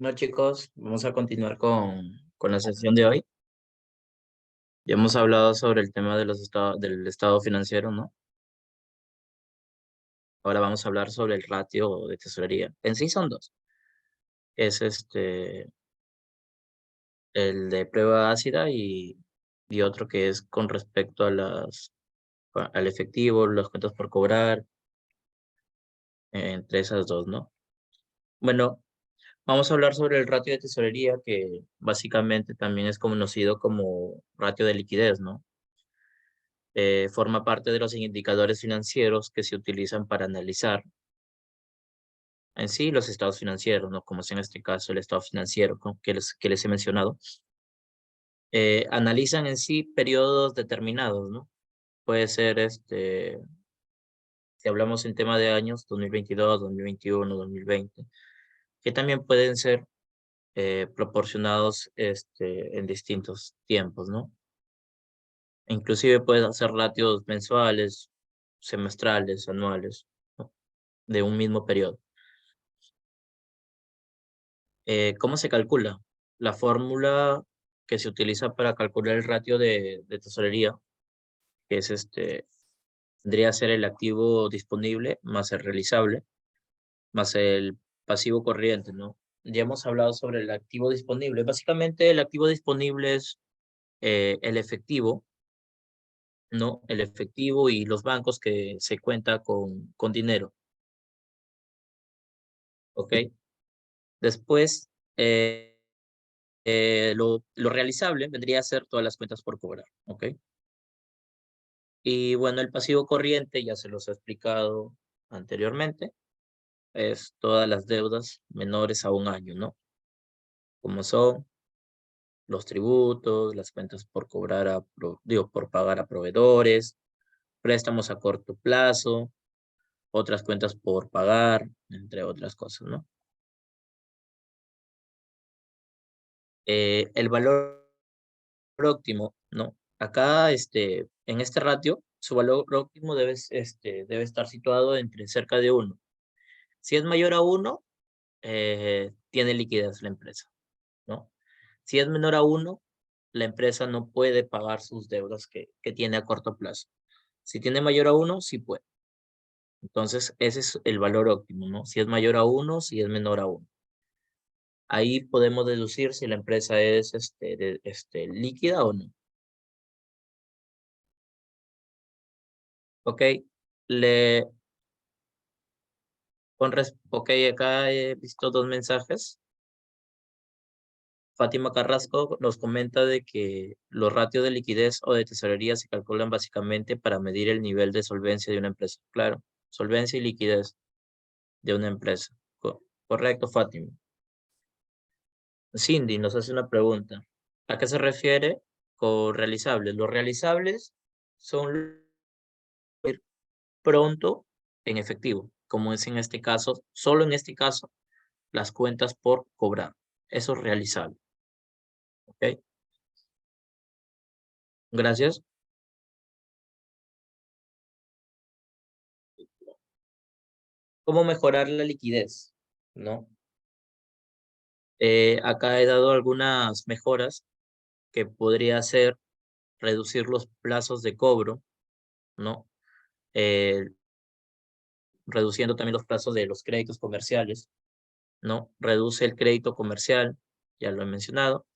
Bueno, chicos, vamos a continuar con la sesión de hoy. Ya hemos hablado sobre el tema de del estado financiero, ¿no? Ahora vamos a hablar sobre el ratio de tesorería. En sí son dos. Es el de prueba ácida y otro que es con respecto a al efectivo, las cuentas por cobrar, entre esas dos, ¿no? Bueno, vamos a hablar sobre el ratio de tesorería, que básicamente también es conocido como ratio de liquidez, ¿no? Forma parte de los indicadores financieros que se utilizan para analizar en sí los estados financieros, ¿no? Como es en este caso el estado financiero que les he mencionado. Analizan en sí periodos determinados, ¿no? Puede ser, si hablamos en tema de años, 2022, 2021, 2020, que también pueden ser proporcionados en distintos tiempos, ¿no? Inclusive puedes hacer ratios mensuales, semestrales, anuales, ¿no? De un mismo periodo. ¿Cómo se calcula? La fórmula que se utiliza para calcular el ratio de tesorería, que es tendría que ser el activo disponible más el realizable, más el pasivo corriente, ¿no? Ya hemos hablado sobre el activo disponible. Básicamente el activo disponible es el efectivo, ¿no? El efectivo y los bancos que se cuenta con dinero, ¿ok? Después, lo realizable vendría a ser todas las cuentas por cobrar, ¿ok? Y bueno, el pasivo corriente, ya se los he explicado anteriormente, es todas las deudas menores a un año, ¿no? Como son los tributos, las cuentas por cobrar por pagar a proveedores, préstamos a corto plazo, otras cuentas por pagar, entre otras cosas, ¿no? El valor óptimo, ¿no? Acá, en este ratio, su valor óptimo debe estar situado entre cerca de uno. Si es mayor a uno, tiene liquidez la empresa, ¿no? Si es menor a uno, la empresa no puede pagar sus deudas que tiene a corto plazo. Si tiene mayor a uno, sí puede. Entonces, ese es el valor óptimo, ¿no? Si es mayor a uno, si es menor a uno. Ahí podemos deducir si la empresa es líquida o no. Ok, le, ok, acá he visto dos mensajes. Fátima Carrasco nos comenta de que los ratios de liquidez o de tesorería se calculan básicamente para medir el nivel de solvencia de una empresa. Claro, solvencia y liquidez de una empresa. Correcto, Fátima. Cindy nos hace una pregunta. ¿A qué se refiere con realizables? Los realizables son pronto en efectivo, como es en este caso, solo en este caso, las cuentas por cobrar. Eso es realizable. ¿Ok? Gracias. ¿Cómo mejorar la liquidez? ¿No? Acá he dado algunas mejoras que podría ser reducir los plazos de cobro, ¿no? Eh, Reduciendo también los plazos de los créditos comerciales, ¿no? Reduce el crédito comercial, ya lo he mencionado.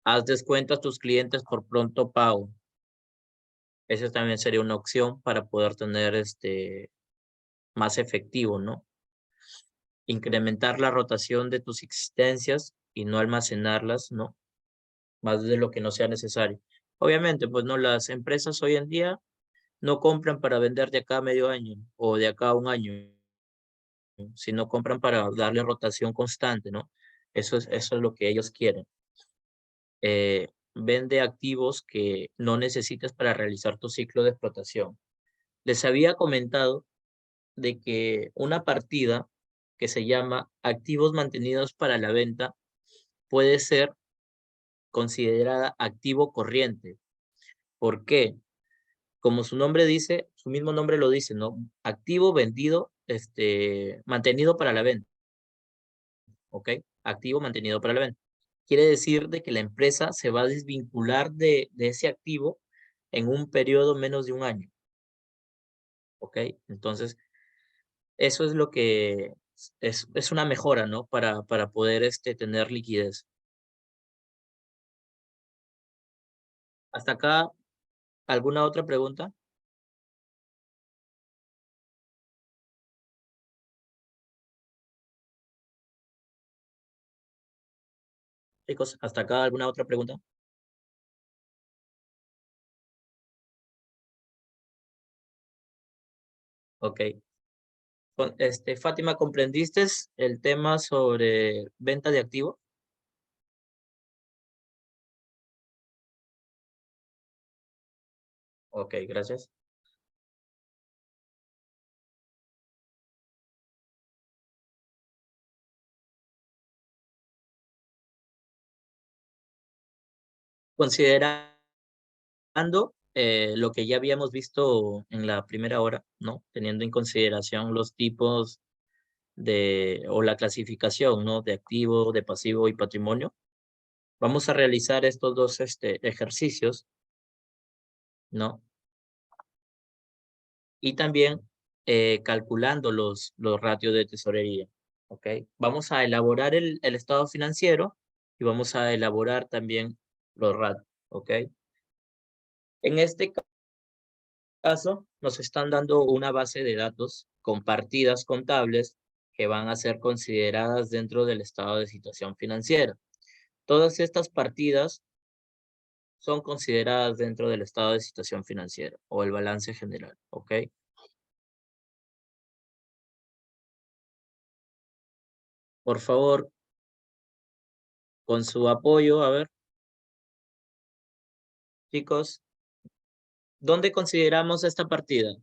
Haz descuento a tus clientes por pronto pago. Esa también sería una opción para poder tener más efectivo, ¿no? Incrementar la rotación de tus existencias y no almacenarlas, ¿no? Más de lo que no sea necesario. Obviamente, pues no, las empresas hoy en día no compran para vender de acá a medio año o de acá a un año, sino compran para darle rotación constante, ¿no? Eso es lo que ellos quieren. Vende activos que no necesitas para realizar tu ciclo de explotación. Les había comentado de que una partida que se llama activos mantenidos para la venta puede ser considerada activo corriente. ¿Por qué? Como su nombre dice, su mismo nombre lo dice, ¿no? Activo vendido, mantenido para la venta. ¿ok? Activo mantenido para la venta. Quiere decir de que la empresa se va a desvincular de ese activo en un periodo menos de un año, ¿ok? Entonces, eso es lo que es una mejora, ¿no? Para poder tener liquidez. Hasta acá, ¿alguna otra pregunta? Chicos, ¿hasta acá alguna otra pregunta? Ok. Fátima, ¿comprendiste el tema sobre venta de activos? Ok, gracias. Considerando lo que ya habíamos visto en la primera hora, ¿no? Teniendo en consideración los tipos o la clasificación, ¿no? De activo, de pasivo y patrimonio. Vamos a realizar estos dos ejercicios, ¿no? Y también calculando los ratios de tesorería, ¿ok? Vamos a elaborar el estado financiero y vamos a elaborar también los ratios, ¿ok? En este caso, nos están dando una base de datos con partidas contables que van a ser consideradas dentro del estado de situación financiera. Todas estas partidas son consideradas dentro del estado de situación financiera o el balance general, ¿ok? Por favor, con su apoyo, a ver, chicos, ¿dónde consideramos esta partida?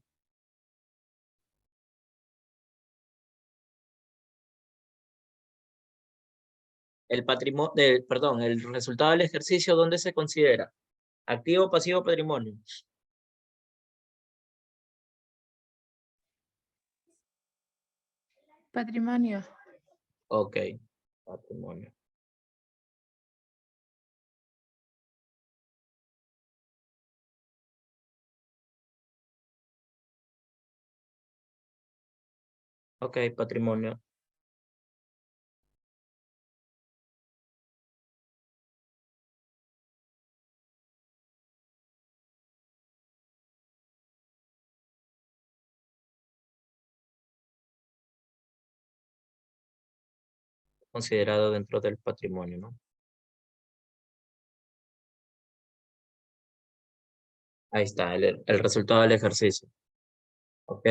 El patrimonio, perdón, el resultado del ejercicio, ¿dónde se considera? Activo, pasivo, patrimonio. Patrimonio. Ok, patrimonio. Ok, patrimonio. Considerado dentro del patrimonio, ¿no? Ahí está, el resultado del ejercicio. Ok.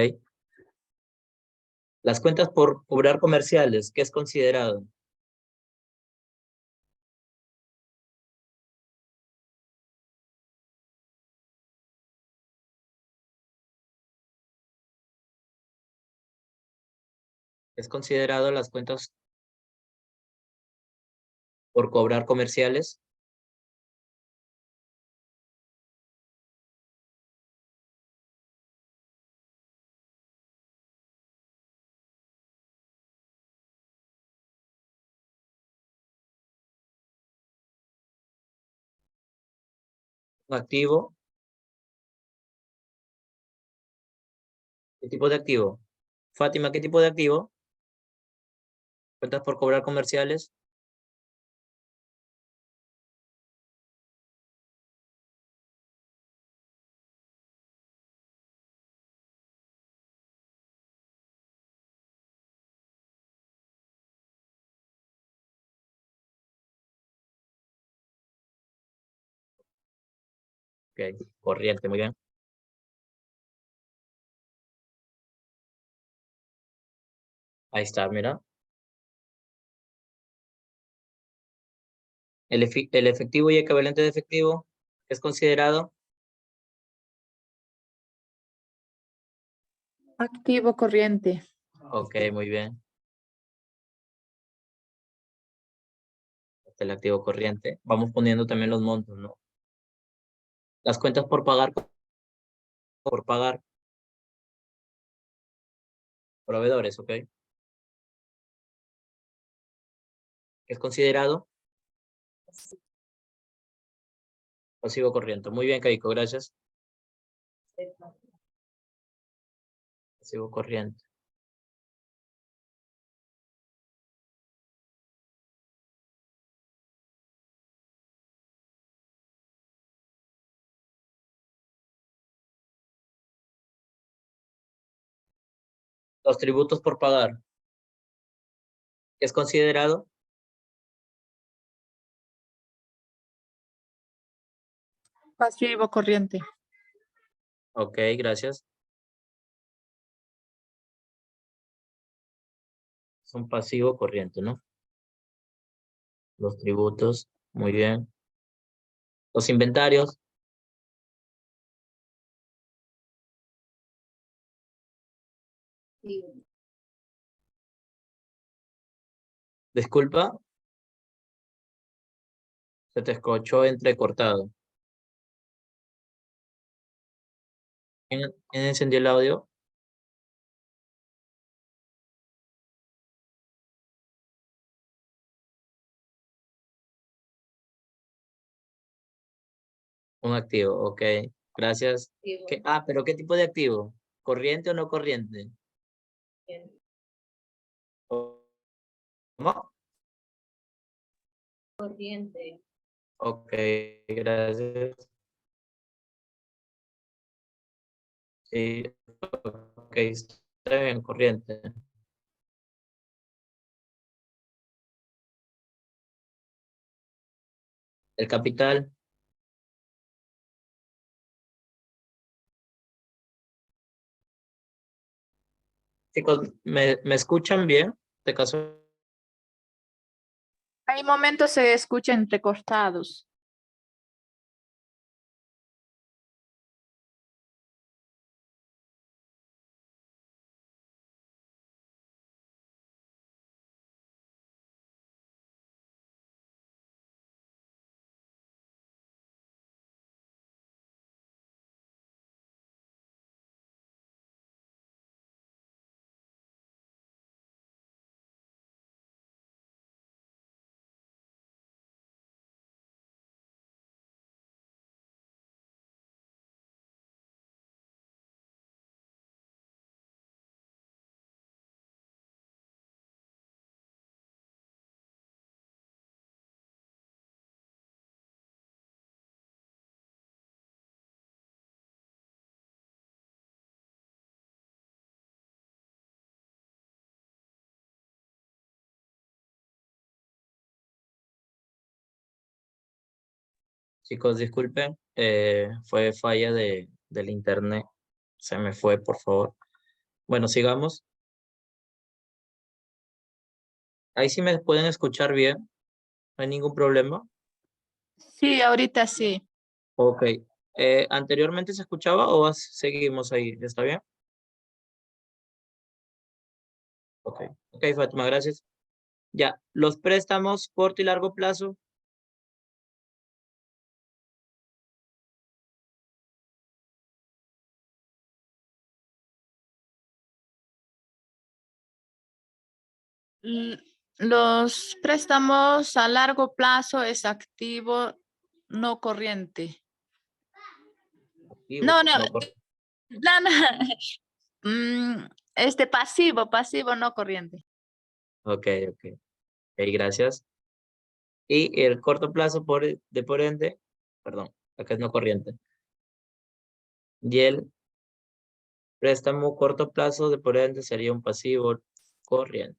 Las cuentas por cobrar comerciales, ¿qué es considerado? Es considerado las cuentas por cobrar comerciales. Activo. ¿Qué tipo de activo? Fátima, ¿qué tipo de activo? Cuentas por cobrar comerciales. Ok, corriente, muy bien. Ahí está, mira. El efectivo y equivalente de efectivo es considerado. Activo corriente. Ok, muy bien. El activo corriente. Vamos poniendo también los montos, ¿no? Las cuentas por pagar, proveedores, ¿ok? ¿Es considerado? Pasivo corriente. Muy bien, Keiko, gracias. Pasivo corriente. Los tributos por pagar. ¿Es considerado? Pasivo corriente. Ok, gracias. Es un pasivo corriente, ¿no? Los tributos, muy bien. Los inventarios. Disculpa, se te escuchó entrecortado. ¿Quién encendió el audio? Un activo, ok. Gracias. Pero ¿qué tipo de activo? ¿Corriente o no corriente? ¿Cómo? Corriente. Ok, gracias. Sí, ok, está bien, corriente. El capital. Chicos, ¿me escuchan bien? ¿De caso? Hay momentos se escuchan entrecortados. Chicos, disculpen, fue falla del internet. Se me fue, por favor. Bueno, sigamos. Ahí sí me pueden escuchar bien, no hay ningún problema. Sí, ahorita sí. Ok. ¿Anteriormente se escuchaba o seguimos ahí? ¿Está bien? Ok. Ok, Fátima, gracias. Ya, los préstamos corto y largo plazo. L- Los préstamos a largo plazo es activo no corriente. Activo, No, no, no, no, no. Pasivo no corriente. ok, ok. Ok, gracias. Y el corto plazo por ende, perdón, acá es no corriente. Y el préstamo corto plazo de por ende sería un pasivo corriente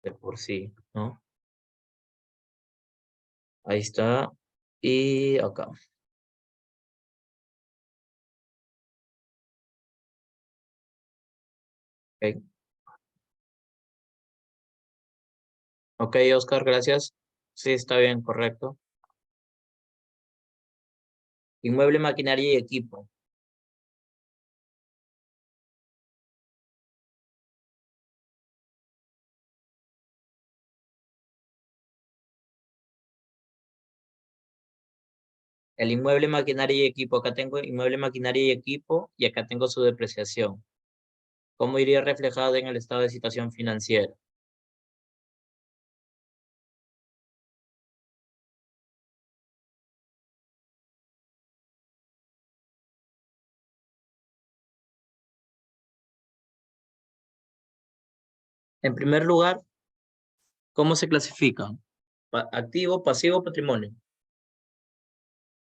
de por sí, ¿no? Ahí está. Y acá. Ok, ok, Oscar, gracias. Sí, está bien, correcto. Inmueble, maquinaria y equipo. El inmueble, maquinaria y equipo. Acá tengo inmueble, maquinaria y equipo y acá tengo su depreciación. ¿Cómo iría reflejado en el estado de situación financiera? En primer lugar, ¿cómo se clasifican? Activo, pasivo, patrimonio.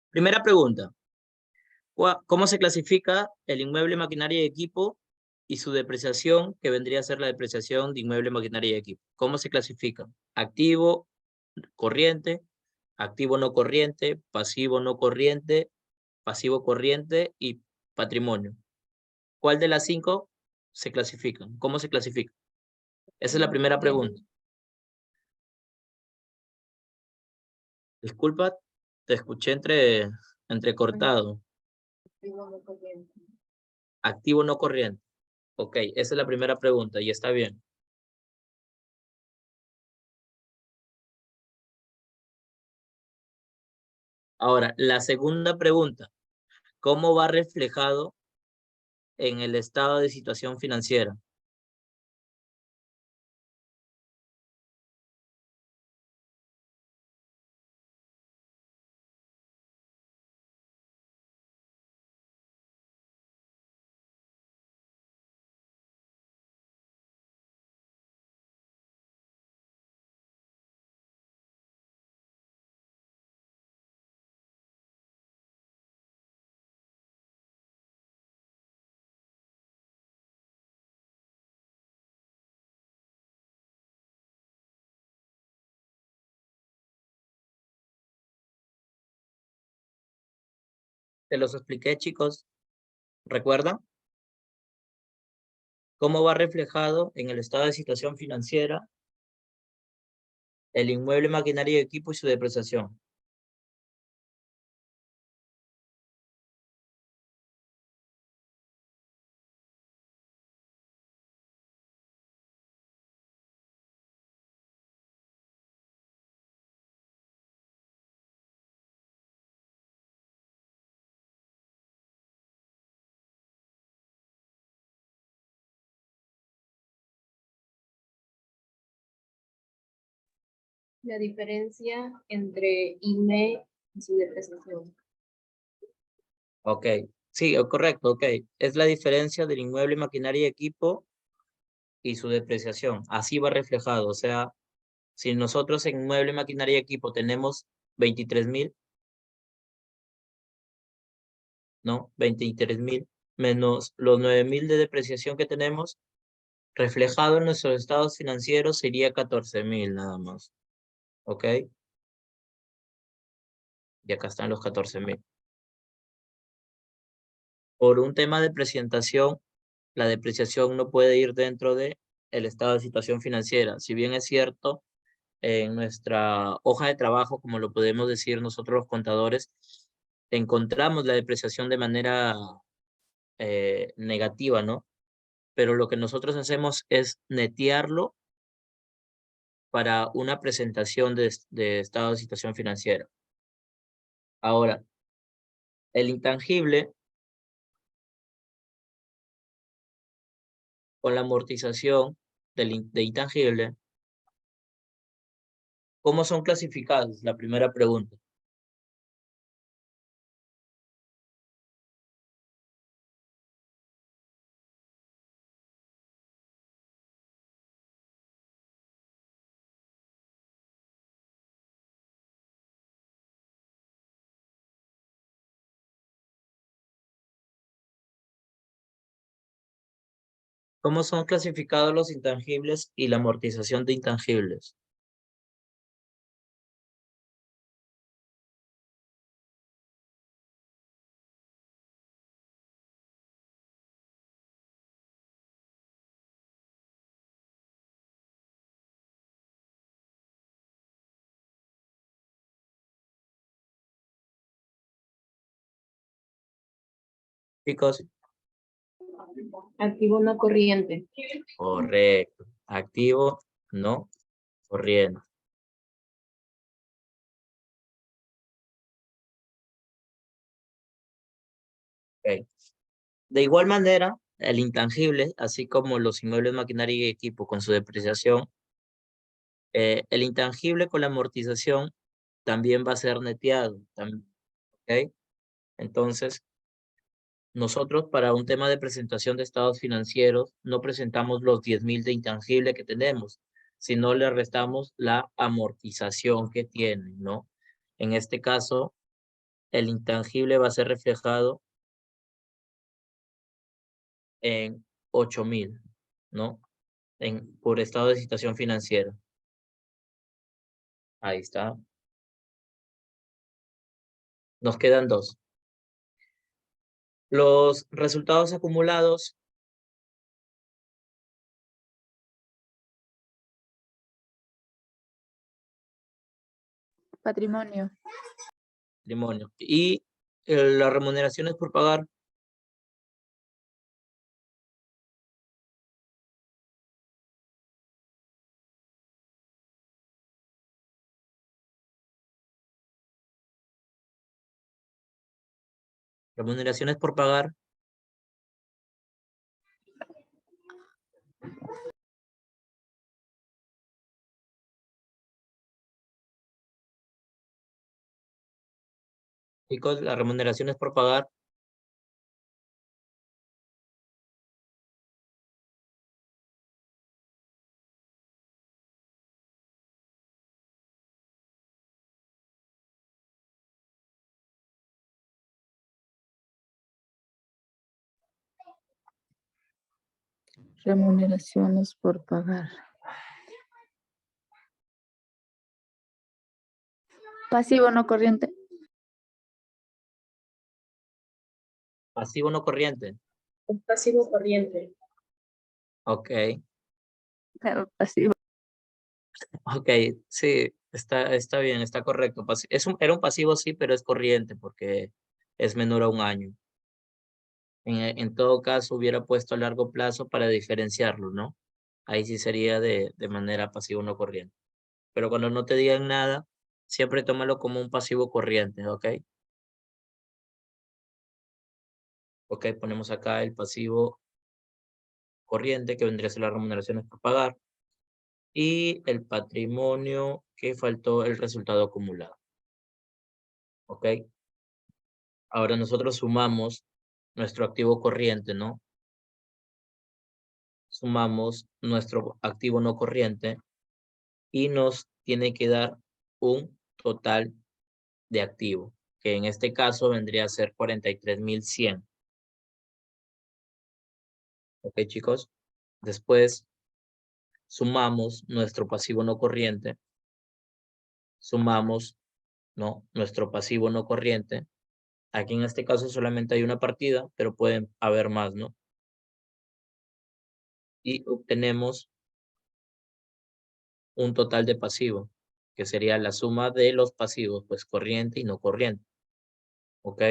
Primera pregunta. ¿Cómo se clasifica el inmueble, maquinaria y equipo y su depreciación, que vendría a ser la depreciación de inmueble, maquinaria y equipo? ¿Cómo se clasifica? Activo, corriente, activo no corriente, pasivo corriente y patrimonio. ¿Cuál de las 5 se clasifican? ¿Cómo se clasifica? Esa es la primera pregunta. Disculpa, te escuché entrecortado. Activo no corriente. Ok, esa es la primera pregunta y está bien. Ahora, la segunda pregunta. ¿Cómo va reflejado en el estado de situación financiera? Te los expliqué, chicos. ¿Recuerdan? ¿Cómo va reflejado en el estado de situación financiera el inmueble, maquinaria y equipo y su depreciación? La diferencia entre IME y su depreciación. Ok, sí, correcto, ok. Es la diferencia del inmueble, maquinaria y equipo y su depreciación. Así va reflejado. O sea, si nosotros en inmueble, maquinaria y equipo tenemos 23,000, ¿no? 23,000 menos los 9,000 de depreciación que tenemos, reflejado en nuestros estados financieros sería 14,000 nada más. ¿Ok? Y acá están los 14,000. Por un tema de presentación, la depreciación no puede ir dentro de el estado de situación financiera. Si bien es cierto, en nuestra hoja de trabajo, como lo podemos decir nosotros los contadores, encontramos la depreciación de manera negativa, ¿no? Pero lo que nosotros hacemos es netearlo para una presentación de estado de situación financiera. Ahora, el intangible con la amortización de intangible, ¿cómo son clasificados? La primera pregunta. ¿Cómo son clasificados los intangibles y la amortización de intangibles? Chicos, Activo no corriente. correcto. Activo, no corriente. Ok. De igual manera, el intangible, así como los inmuebles, maquinaria y equipo con su depreciación, el intangible con la amortización también va a ser neteado. ¿Ok? Entonces, nosotros para un tema de presentación de estados financieros no presentamos los 10.000 de intangible que tenemos, sino le restamos la amortización que tiene, ¿no? En este caso, el intangible va a ser reflejado en 8.000, ¿no? Por estado de situación financiera. Ahí está. Nos quedan 2. Los resultados acumulados Patrimonio. patrimonio y las remuneraciones por pagar. Remuneraciones por pagar. Chicos, las remuneraciones por pagar. Remuneraciones por pagar. Pasivo no corriente. Pasivo no corriente. Un pasivo corriente. Ok, Pasivo. ok, sí, está bien, está correcto. Era un pasivo, sí, pero es corriente porque es menor a un año. En todo caso, hubiera puesto a largo plazo para diferenciarlo, ¿no? Ahí sí sería de manera pasivo no corriente. Pero cuando no te digan nada, siempre tómalo como un pasivo corriente, ¿ok? Ok, ponemos acá el pasivo corriente, que vendría a ser las remuneraciones por pagar, y el patrimonio que faltó el resultado acumulado, ¿ok? Ahora nosotros sumamos nuestro activo corriente, ¿no? Sumamos nuestro activo no corriente y nos tiene que dar un total de activo, que en este caso vendría a ser 43.100. ¿Ok, chicos? Después sumamos nuestro pasivo no corriente, sumamos, ¿no? Nuestro pasivo no corriente. Aquí en este caso solamente hay una partida, pero pueden haber más, ¿no? Y obtenemos un total de pasivo, que sería la suma de los pasivos, pues corriente y no corriente, ¿ok?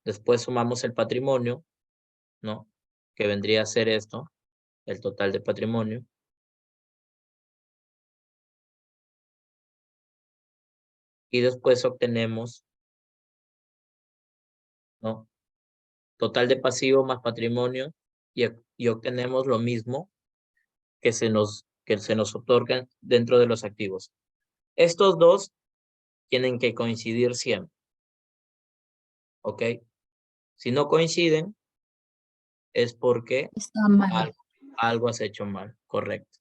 Después sumamos el patrimonio, ¿no? Que vendría a ser esto, el total de patrimonio. Y después obtenemos, ¿no? Total de pasivo más patrimonio y obtenemos lo mismo que se nos otorgan dentro de los activos. Estos dos tienen que coincidir siempre, ¿ok? Si no coinciden, es porque Está mal. algo has hecho mal, correcto.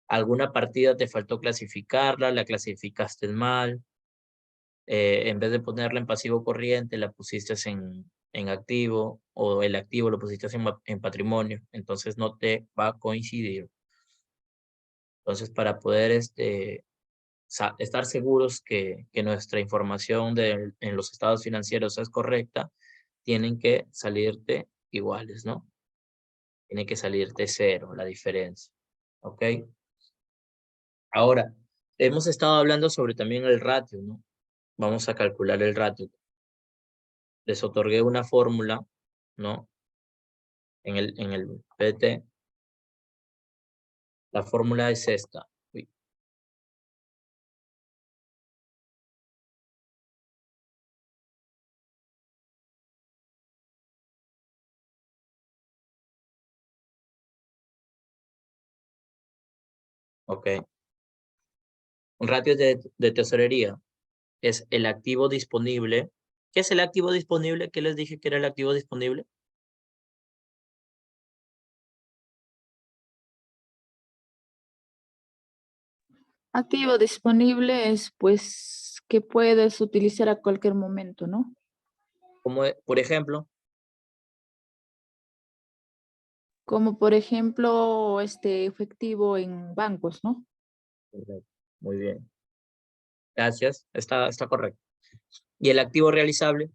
Alguna partida te faltó clasificarla, la clasificaste mal, en vez de ponerla en pasivo corriente, la pusiste en activo, o el activo lo pusiste en patrimonio, entonces no te va a coincidir. Entonces, para poder estar seguros que nuestra información en los estados financieros es correcta, tienen que salirte iguales, ¿no? Tiene que salirte 0 la diferencia, ¿ok? Ahora, hemos estado hablando sobre también el ratio, ¿no? Vamos a calcular el ratio. Les otorgué una fórmula, ¿no? En el PT. La fórmula es esta. Uy, ok. Un ratio de tesorería es el activo disponible ¿Qué es el activo disponible? ¿Qué les dije que era el activo disponible? Activo disponible es pues que puedes utilizar a cualquier momento, ¿no? Como, por ejemplo, Como por ejemplo, efectivo en bancos, ¿no? correcto, muy bien. Gracias, está correcto. ¿Y el activo realizable?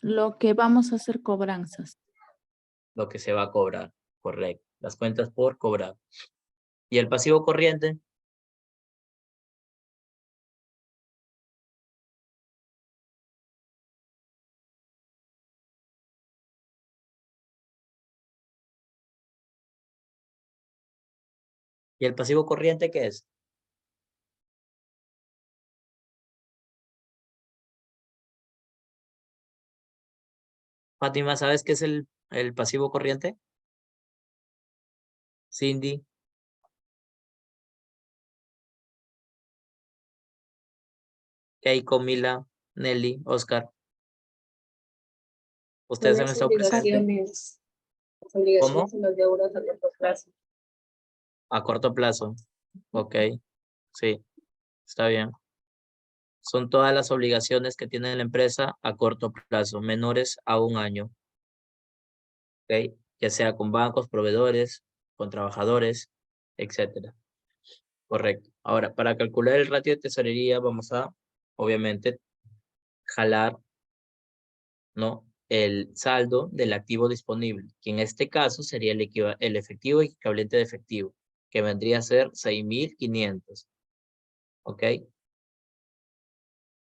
Lo que vamos a hacer cobranzas. Lo que se va a cobrar, correcto. Las cuentas por cobrar. ¿Y el pasivo corriente? ¿Y el pasivo corriente qué es? Fátima, ¿sabes qué es el pasivo corriente? Cindy, Keiko, Mila, Nelly, Oscar. Son Ustedes han las estado presentes. ¿Cómo? obligaciones y las deudas a corto plazo. A corto plazo. Ok, sí, está bien. Son todas las obligaciones que tiene la empresa a corto plazo, menores a un año. ¿Ok? Ya sea con bancos, proveedores, con trabajadores, etcétera. Correcto. Ahora, para calcular el ratio de tesorería, vamos a, obviamente, jalar, ¿no? El saldo del activo disponible, que en este caso sería el efectivo equivalente de efectivo, que vendría a ser 6.500. ¿Ok?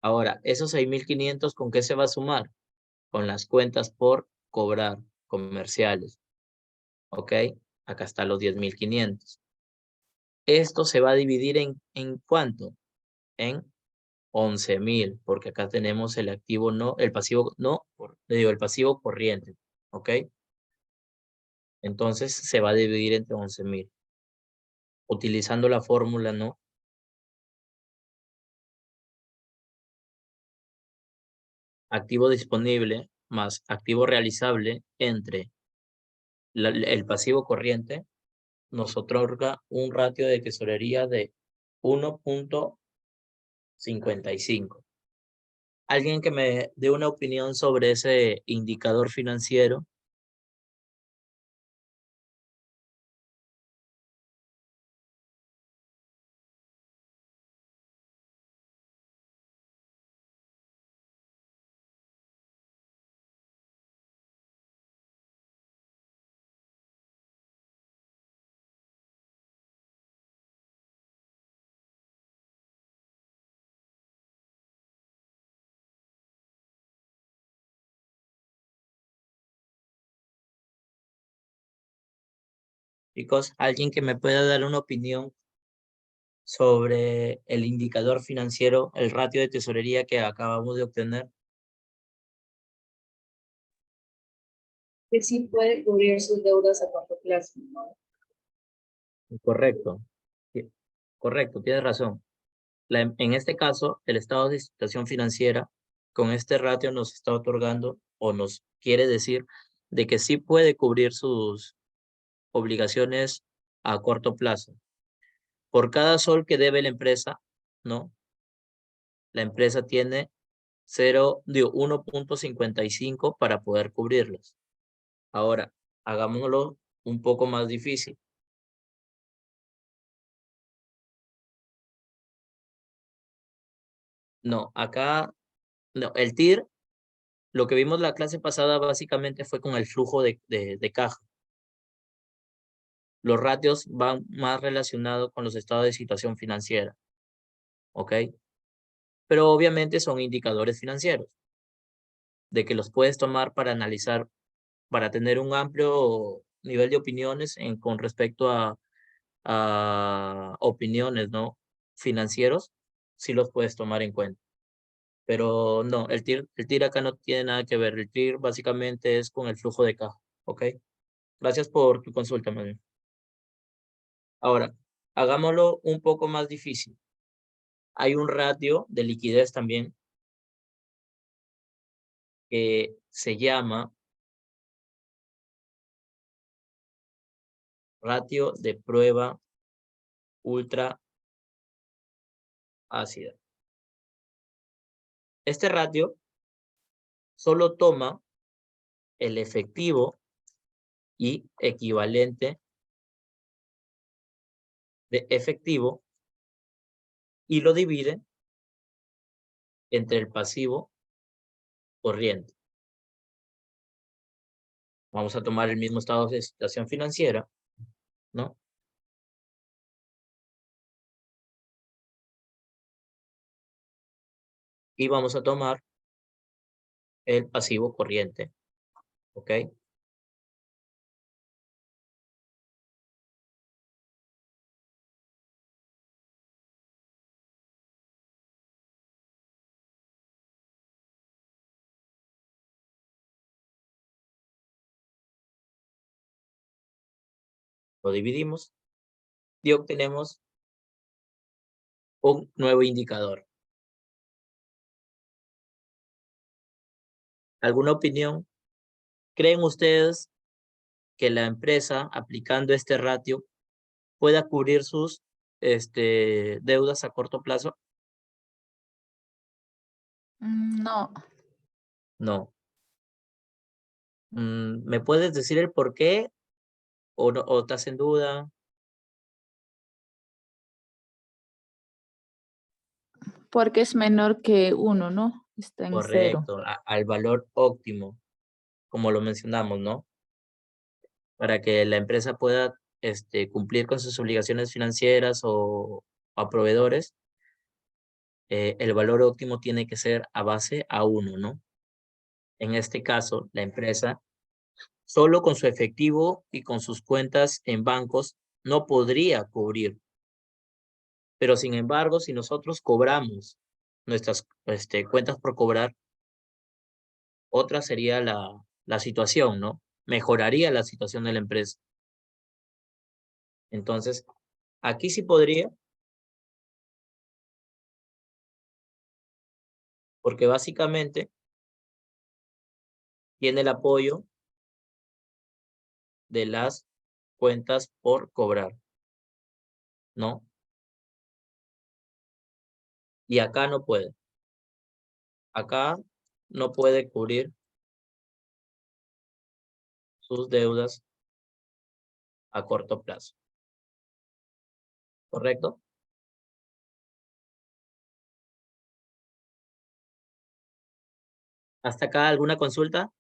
Ahora, esos 6.500, ¿con qué se va a sumar? Con las cuentas por cobrar comerciales. ¿Ok? Acá está los 10.500. Esto se va a dividir ¿en cuánto? En 11.000, porque acá tenemos el activo no, el pasivo no, el pasivo corriente. ¿Ok? Entonces se va a dividir entre 11.000. Utilizando la fórmula, ¿no? Activo disponible más activo realizable entre el pasivo corriente nos otorga un ratio de tesorería de 1.55. Alguien que me dé una opinión sobre ese indicador financiero. Chicos, alguien que me pueda dar una opinión sobre el indicador financiero, el ratio de tesorería que acabamos de obtener. Que sí puede cubrir sus deudas a corto plazo, ¿no? Correcto. Correcto, tienes razón. En este caso, el estado de situación financiera con este ratio nos está otorgando o nos quiere decir de que sí puede cubrir sus obligaciones a corto plazo. Por cada sol que debe la empresa, ¿no? La empresa tiene 1.55 para poder cubrirlos. Ahora, hagámoslo un poco más difícil. No, acá, no, el TIR, lo que vimos la clase pasada básicamente fue con el flujo de caja. Los ratios van más relacionados con los estados de situación financiera, ¿ok? Pero obviamente son indicadores financieros, de que los puedes tomar para analizar, para tener un amplio nivel de opiniones con respecto a opiniones, ¿no? Financieros, sí los puedes tomar en cuenta. Pero no, el TIR acá no tiene nada que ver. El TIR básicamente es con el flujo de caja, ¿ok? Gracias por tu consulta, Manuel. Ahora, hagámoslo un poco más difícil. hay un ratio de liquidez también que se llama ratio de prueba ultra ácida. Este ratio solo toma el efectivo y equivalente de efectivo y lo divide entre el pasivo corriente. Vamos a tomar el mismo estado de situación financiera, ¿no? Y vamos a tomar el pasivo corriente, ¿ok? Lo dividimos y obtenemos un nuevo indicador. ¿Alguna opinión? ¿Creen ustedes que la empresa, aplicando este ratio, pueda cubrir sus deudas a corto plazo? No, No. ¿Me puedes decir el por qué o, no, o estás en duda? porque es menor que 1, ¿no? Está en 0. Correcto, al valor óptimo, como lo mencionamos, ¿no? Para que la empresa pueda cumplir con sus obligaciones financieras o a proveedores, el valor óptimo tiene que ser a base a 1, ¿no? En este caso, la empresa, solo con su efectivo y con sus cuentas en bancos, no podría cubrir. Pero sin embargo, si nosotros cobramos nuestras cuentas por cobrar, otra sería la situación, ¿no? Mejoraría la situación de la empresa. Entonces, aquí sí podría, porque básicamente tiene el apoyo de las cuentas por cobrar, ¿no? Y acá no puede. Acá no puede cubrir sus deudas a corto plazo, ¿correcto? ¿Hasta acá alguna consulta?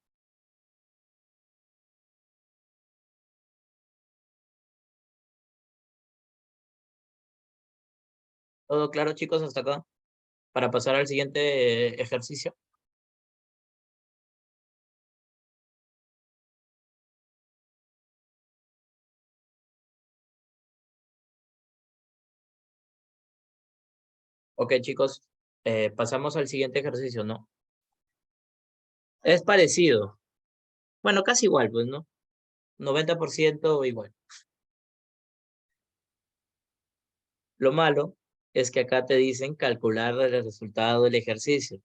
¿Todo claro, chicos, hasta acá? Para pasar al siguiente ejercicio. Ok, chicos, pasamos al siguiente ejercicio, ¿no? Es parecido. Bueno, casi igual, pues, ¿no? 90% igual. Lo malo es que acá te dicen calcular el resultado del ejercicio.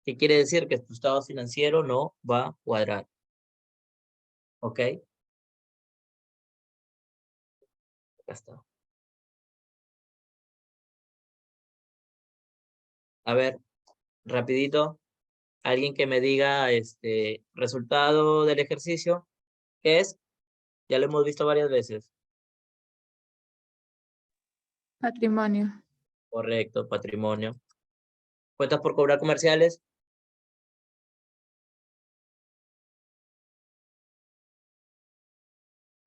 ¿Qué quiere decir? Que tu estado financiero no va a cuadrar. ¿Ok? Acá está. A ver, rapidito, alguien que me diga resultado del ejercicio, ¿qué es? Ya lo hemos visto varias veces. Patrimonio. Correcto, patrimonio. Cuentas por cobrar comerciales.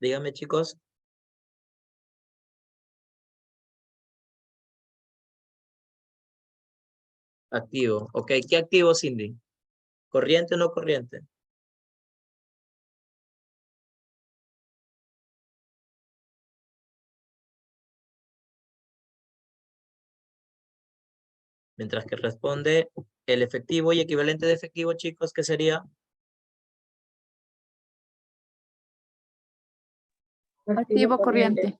Díganme, chicos. Activo. Ok, ¿qué activo, Cindy? ¿Corriente o no corriente? Mientras que responde el efectivo y equivalente de efectivo, chicos, ¿qué sería? Activo corriente.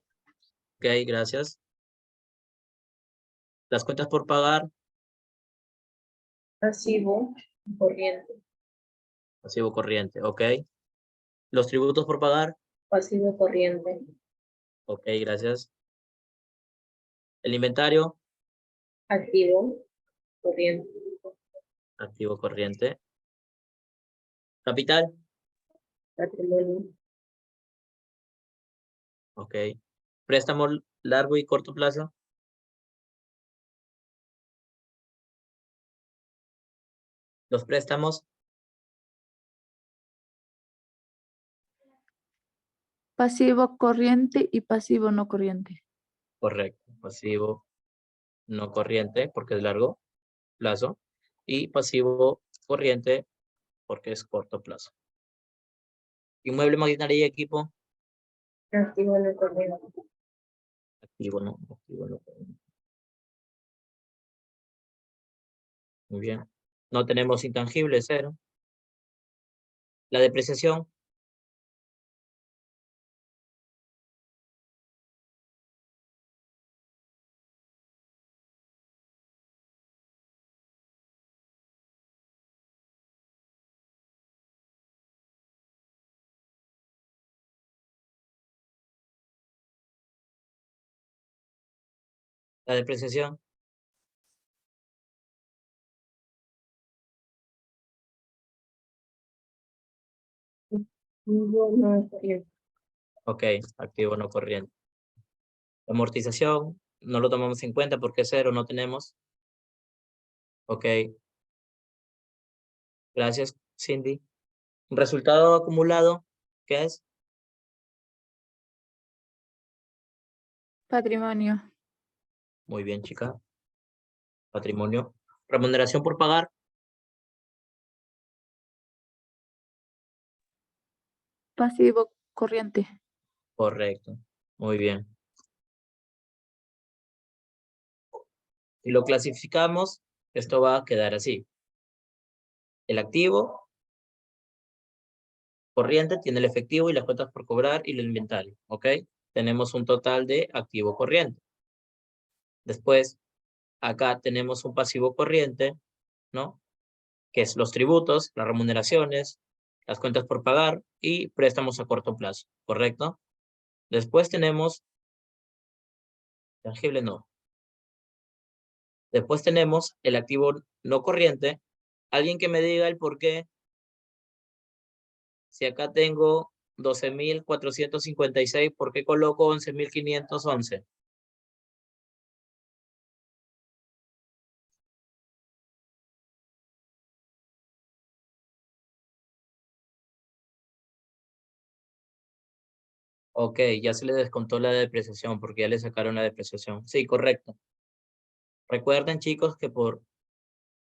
Ok, gracias. Las cuentas por pagar, Pasivo, corriente. pasivo corriente, ¿ok? Los tributos por pagar, Pasivo, corriente. ok, gracias. El inventario, Activo, corriente. activo corriente. Capital, Patrimonio. ok. Préstamo largo y corto plazo, los préstamos, Pasivo corriente y pasivo no corriente. correcto. Pasivo no corriente, porque es largo plazo. Y pasivo corriente, porque es corto plazo. Inmueble, maquinaria y equipo, Activo, no corriente. activo no corriente. Muy bien. No tenemos intangibles, 0. La depreciación, la depreciación, Activo, no corriente. ok, activo no corriente. Amortización, no lo tomamos en cuenta porque es 0, no tenemos. Ok, gracias, Cindy. Resultado acumulado, ¿qué es? Patrimonio. Muy bien, chica. Patrimonio. Remuneración por pagar, Pasivo corriente. correcto. Muy bien. Si lo clasificamos, esto va a quedar así. El activo corriente tiene el efectivo y las cuentas por cobrar y el inventario, ¿ok? Tenemos un total de activo corriente. Después, acá tenemos un pasivo corriente, ¿no? Que es los tributos, las remuneraciones, las cuentas por pagar y préstamos a corto plazo, ¿correcto? Después tenemos, tangible no. Después tenemos el activo no corriente. Alguien que me diga el por qué, si acá tengo 12.456, ¿por qué coloco 11.511? Ok, ya se le descontó la depreciación porque ya le sacaron la depreciación. Sí, correcto. Recuerden, chicos, que por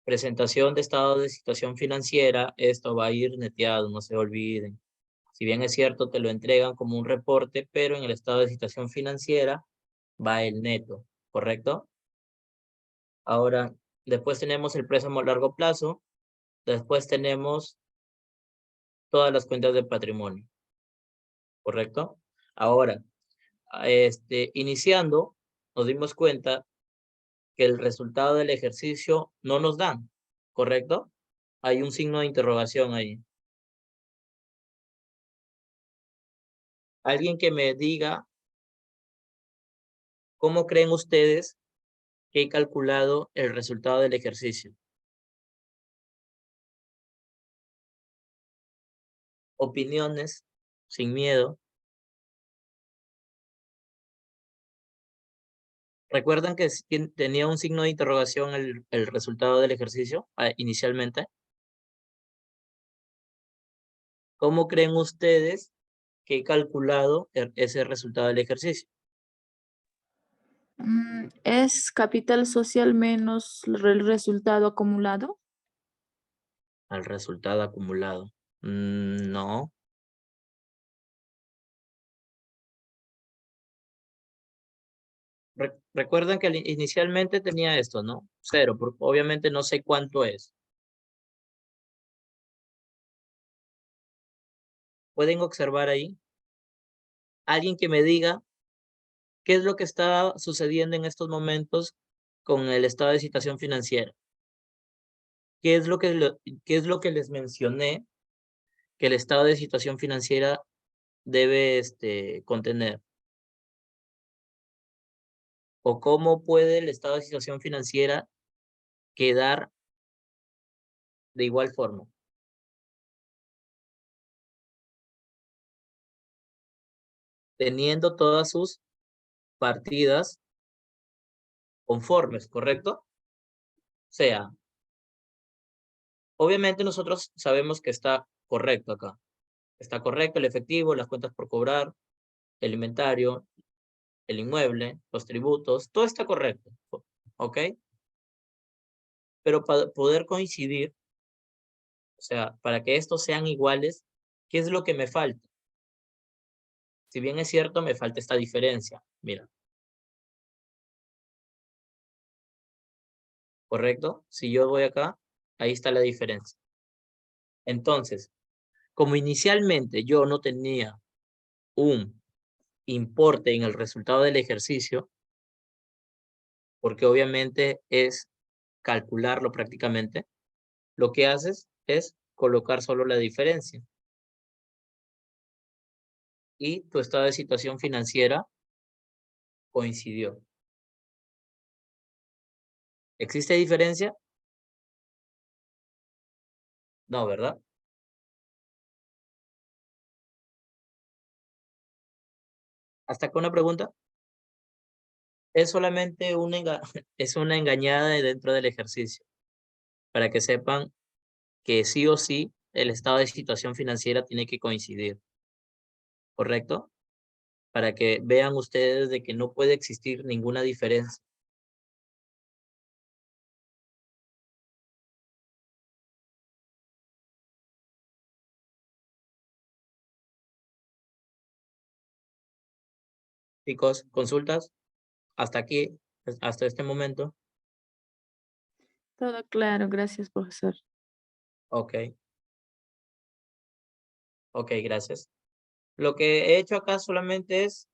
presentación de estado de situación financiera, esto va a ir neteado, no se olviden. Si bien es cierto, te lo entregan como un reporte, pero en el estado de situación financiera va el neto, ¿correcto? Ahora, después tenemos el préstamo a largo plazo, después tenemos todas las cuentas de patrimonio, ¿correcto? Ahora, iniciando, nos dimos cuenta que el resultado del ejercicio no nos dan, ¿correcto? Hay un signo de interrogación ahí. Alguien que me diga cómo creen ustedes que he calculado el resultado del ejercicio. Opiniones, sin miedo. ¿Recuerdan que tenía un signo de interrogación el resultado del ejercicio inicialmente? ¿Cómo creen ustedes que he calculado ese resultado del ejercicio? ¿Es capital social menos el resultado acumulado? Al resultado acumulado. No. Recuerdan que inicialmente tenía esto, ¿no? 0, porque obviamente no sé cuánto es. ¿Pueden observar ahí? Alguien que me diga qué es lo que está sucediendo en estos momentos con el estado de situación financiera. ¿Qué es lo que les mencioné que el estado de situación financiera debe contener? ¿O cómo puede el estado de situación financiera quedar de igual forma? Teniendo todas sus partidas conformes, ¿correcto? O sea, obviamente nosotros sabemos que está correcto acá. Está correcto el efectivo, las cuentas por cobrar, el inventario, el inmueble, los tributos, todo está correcto, ¿ok? Pero para poder coincidir, o sea, para que estos sean iguales, ¿qué es lo que me falta? Si bien es cierto, me falta esta diferencia. Mira, ¿correcto? Si yo voy acá, ahí está la diferencia. Entonces, como inicialmente yo no tenía un importe en el resultado del ejercicio, porque obviamente es calcularlo prácticamente, lo que haces es colocar solo la diferencia. Y tu estado de situación financiera coincidió. ¿Existe diferencia? No, ¿verdad? ¿Hasta acá una pregunta? Es solamente es una engañada dentro del ejercicio, para que sepan que sí o sí el estado de situación financiera tiene que coincidir, ¿correcto? Para que vean ustedes de que no puede existir ninguna diferencia. Chicos, consultas, hasta aquí, hasta este momento. Todo claro, gracias, profesor. Ok, ok, gracias. Lo que he hecho acá solamente es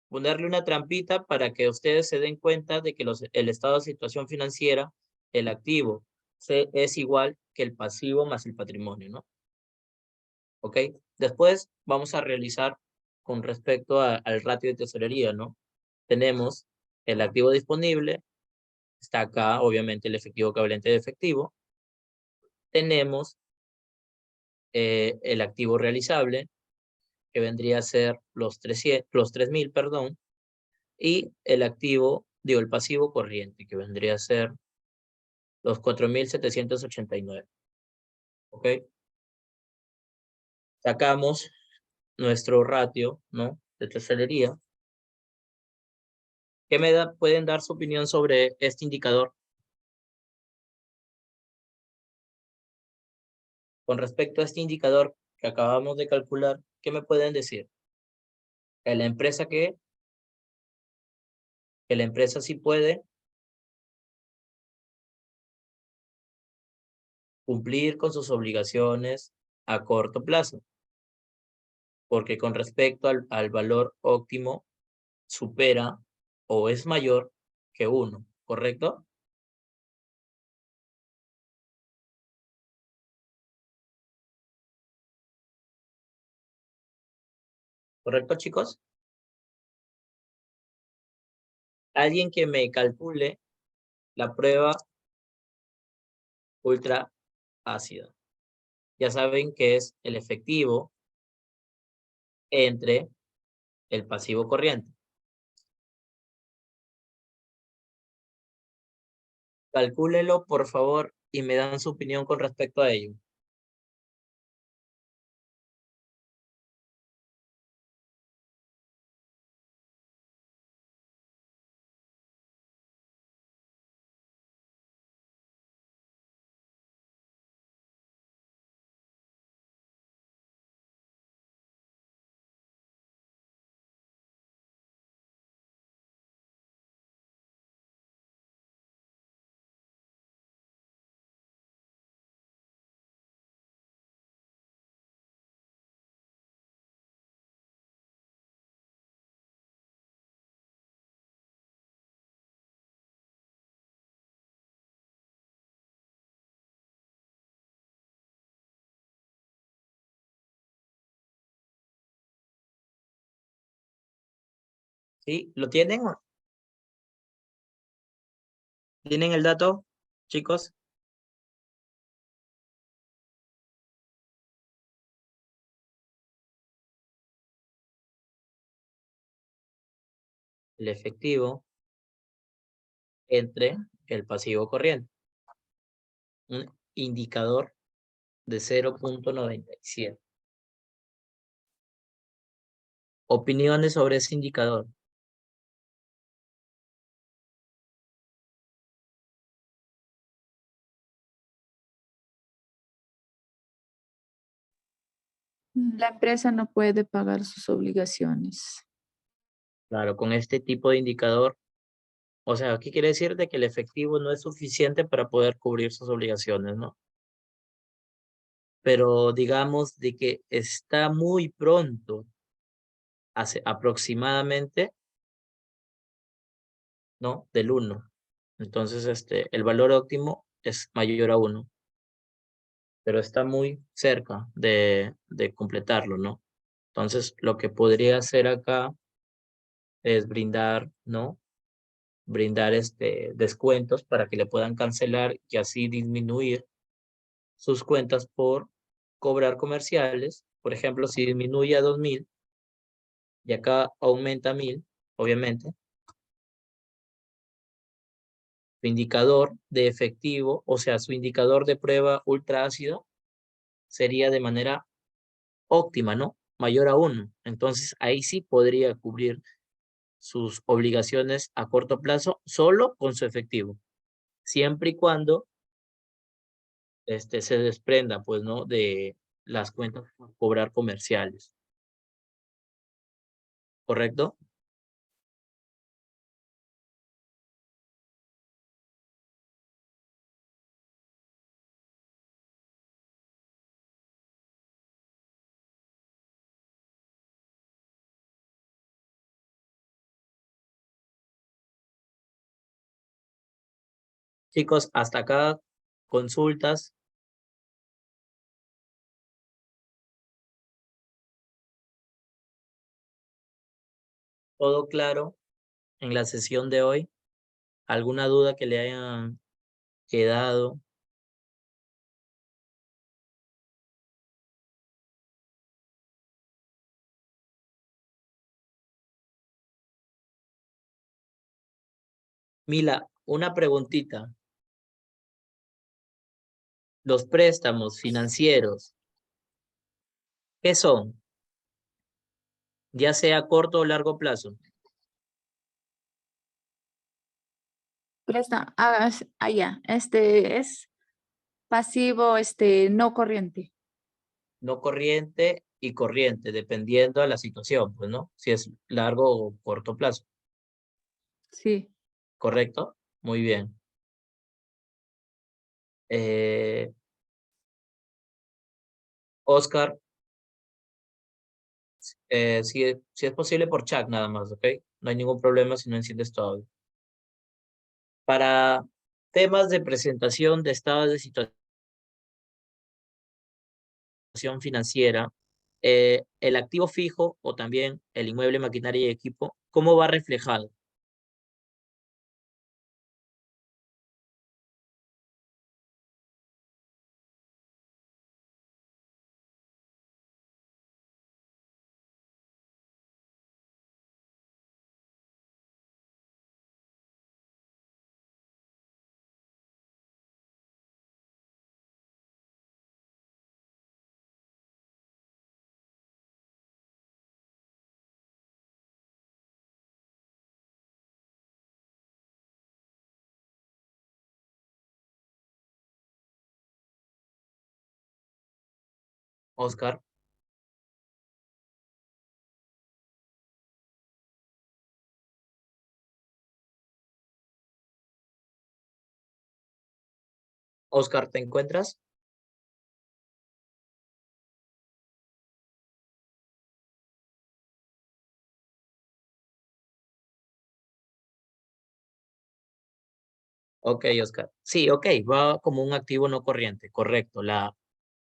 ponerle una trampita para que ustedes se den cuenta de que el estado de situación financiera, el activo, es igual que el pasivo más el patrimonio, ¿no? ¿Ok? Después vamos a realizar con respecto al ratio de tesorería, ¿no? Tenemos el activo disponible, está acá obviamente el efectivo equivalente de efectivo, tenemos el activo realizable, que vendría a ser los 3.000, perdón, y el activo, digo, el pasivo corriente, que vendría a ser los 4.789. ¿Ok? Sacamos nuestro ratio, ¿no? De tesorería. ¿Qué pueden dar su opinión sobre este indicador? Con respecto a este indicador que acabamos de calcular, ¿qué me pueden decir? Que la empresa que la empresa sí puede cumplir con sus obligaciones a corto plazo, porque con respecto al valor óptimo supera o es mayor que 1, ¿correcto? ¿Correcto, chicos? Alguien que me calcule la prueba ultra ácida. Ya saben que es el efectivo entre el pasivo corriente. Calcúlelo, por favor, y me dan su opinión con respecto a ello. ¿Sí? ¿Lo tienen? ¿Tienen el dato, chicos? El efectivo entre el pasivo corriente. Un indicador de 0.97. Opiniones sobre ese indicador. La empresa no puede pagar sus obligaciones. Claro, con este tipo de indicador, o sea, ¿qué quiere decir? De que el efectivo no es suficiente para poder cubrir sus obligaciones, ¿no? Pero digamos de que está muy pronto, hace aproximadamente, ¿no? Del 1. Entonces, el valor óptimo es mayor a 1, pero está muy cerca de completarlo, ¿no? Entonces, lo que podría hacer acá es brindar, ¿no? Brindar descuentos para que le puedan cancelar y así disminuir sus cuentas por cobrar comerciales. Por ejemplo, si disminuye a 2.000 y acá aumenta 1.000, obviamente, su indicador de efectivo, o sea, su indicador de prueba ultra ácido sería de manera óptima, ¿no? Mayor a 1. Entonces, ahí sí podría cubrir sus obligaciones a corto plazo solo con su efectivo, siempre y cuando se desprenda, pues, ¿no? De las cuentas por cobrar comerciales. ¿Correcto? Chicos, hasta acá, consultas. ¿Todo claro en la sesión de hoy? ¿Alguna duda que le hayan quedado? Mila, una preguntita. Los préstamos financieros, ¿qué son? Ya sea a corto o largo plazo. Presta, allá, es pasivo, no corriente. No corriente y corriente, dependiendo de la situación, pues, ¿no? Si es largo o corto plazo. Sí. ¿Correcto? Muy bien. Oscar, si es posible por chat nada más, ¿ok? No hay ningún problema si no enciendes tu audio. Para temas de presentación de estados de situación financiera, el activo fijo o también el inmueble, maquinaria y equipo, ¿cómo va reflejado? Oscar, Oscar, ¿te encuentras? Ok, Oscar. Sí, ok, va como un activo no corriente, correcto.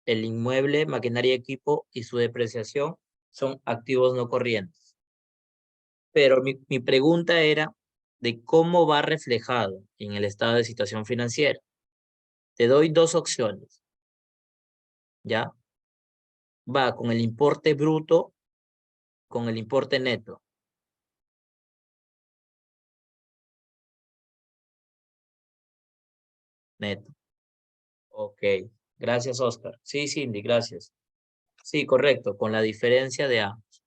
El inmueble, maquinaria y equipo y su depreciación son activos no corrientes. Pero mi pregunta era de cómo va reflejado en el estado de situación financiera. Te doy dos opciones, ¿ya? Va con el importe bruto, con el importe neto. Neto. Ok. Gracias, Oscar. Sí, Cindy, gracias. Sí, correcto, con la diferencia de ambos.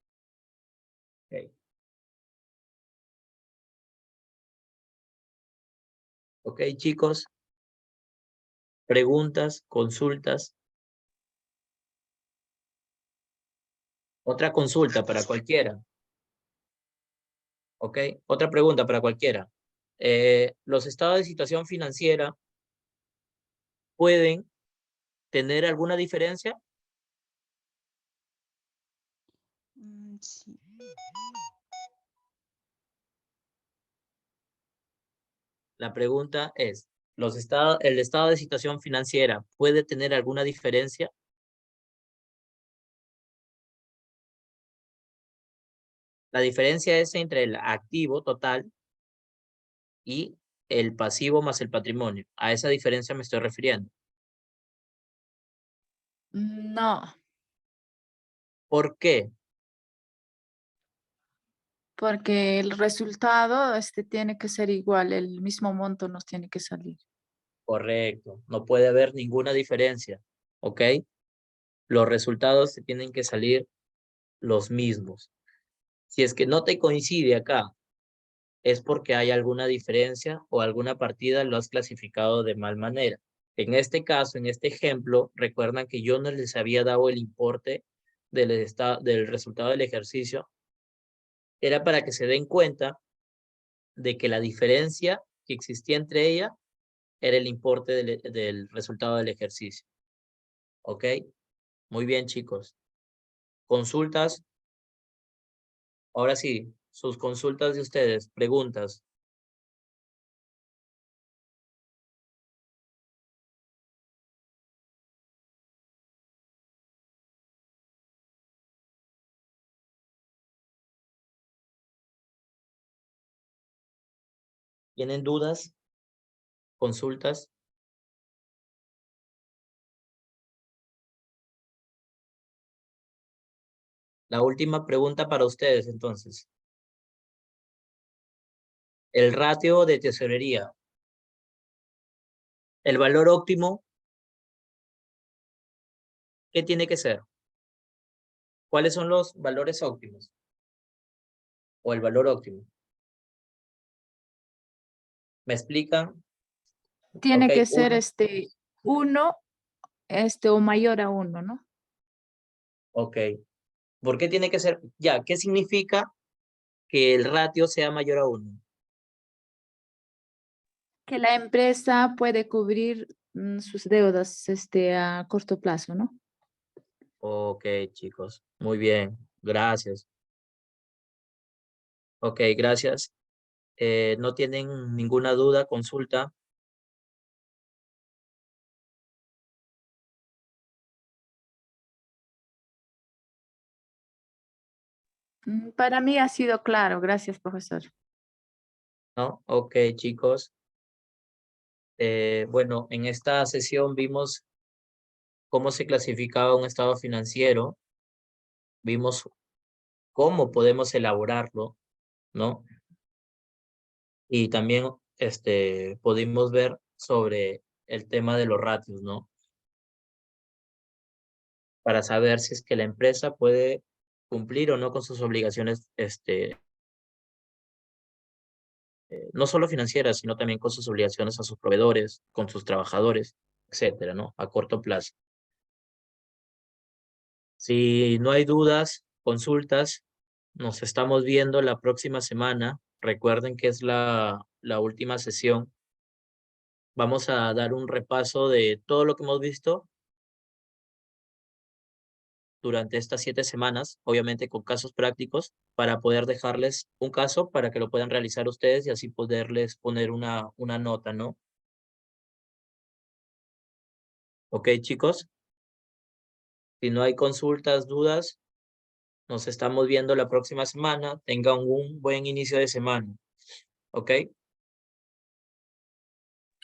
Ok, ok, chicos. Preguntas, consultas. Otra consulta para cualquiera. Ok, otra pregunta para cualquiera. ¿Los estados de situación financiera pueden tener alguna diferencia? Sí. La pregunta es, ¿el estado de situación financiera puede tener alguna diferencia? La diferencia es entre el activo total y el pasivo más el patrimonio. A esa diferencia me estoy refiriendo. No, ¿Por qué? porque el resultado tiene que ser igual, el mismo monto nos tiene que salir. Correcto. No puede haber ninguna diferencia. ¿Ok? Los resultados se tienen que salir los mismos. Si es que no te coincide acá, es porque hay alguna diferencia o alguna partida lo has clasificado de mal manera. En este caso, en este ejemplo, recuerdan que yo no les había dado el importe del resultado del ejercicio. Era para que se den cuenta de que la diferencia que existía entre ella era el importe del resultado del ejercicio. ¿Ok? Muy bien, chicos. Consultas. Ahora sí, sus consultas de ustedes, preguntas. ¿Tienen dudas? ¿Consultas? La última pregunta para ustedes, entonces. El ratio de tesorería. El valor óptimo, ¿qué tiene que ser? ¿Cuáles son los valores óptimos? O el valor óptimo. ¿Me explican? Tiene Ok, que ser uno. 1 o mayor a 1, ¿no? Ok. ¿Por qué tiene que ser? Ya, ¿qué significa que el ratio sea mayor a 1? Que la empresa puede cubrir sus deudas a corto plazo, ¿no? Ok, chicos. Muy bien. Gracias. Ok, gracias. ¿No tienen ninguna duda, consulta? Para mí ha sido claro. Gracias, profesor. ¿No? Ok, chicos. Bueno, en esta sesión vimos cómo se clasificaba un estado financiero, vimos cómo podemos elaborarlo, ¿no? Y también pudimos ver sobre el tema de los ratios, ¿no? Para saber si es que la empresa puede cumplir o no con sus obligaciones, no solo financieras, sino también con sus obligaciones a sus proveedores, con sus trabajadores, etcétera, ¿no? A corto plazo. Si no hay dudas, consultas, nos estamos viendo la próxima semana. Recuerden que es la última sesión. Vamos a dar un repaso de todo lo que hemos visto durante estas 7 semanas, obviamente con casos prácticos, para poder dejarles un caso para que lo puedan realizar ustedes y así poderles poner una nota, ¿no? Ok, chicos. Si no hay consultas, dudas, Nos estamos viendo la próxima semana. Tengan un buen inicio de semana. ¿Ok?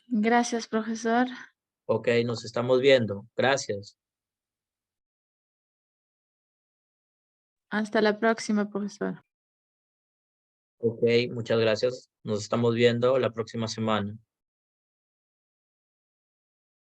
Gracias, profesor. Ok, nos estamos viendo. Gracias. Hasta la próxima, profesor. Ok, muchas gracias. Nos estamos viendo la próxima semana.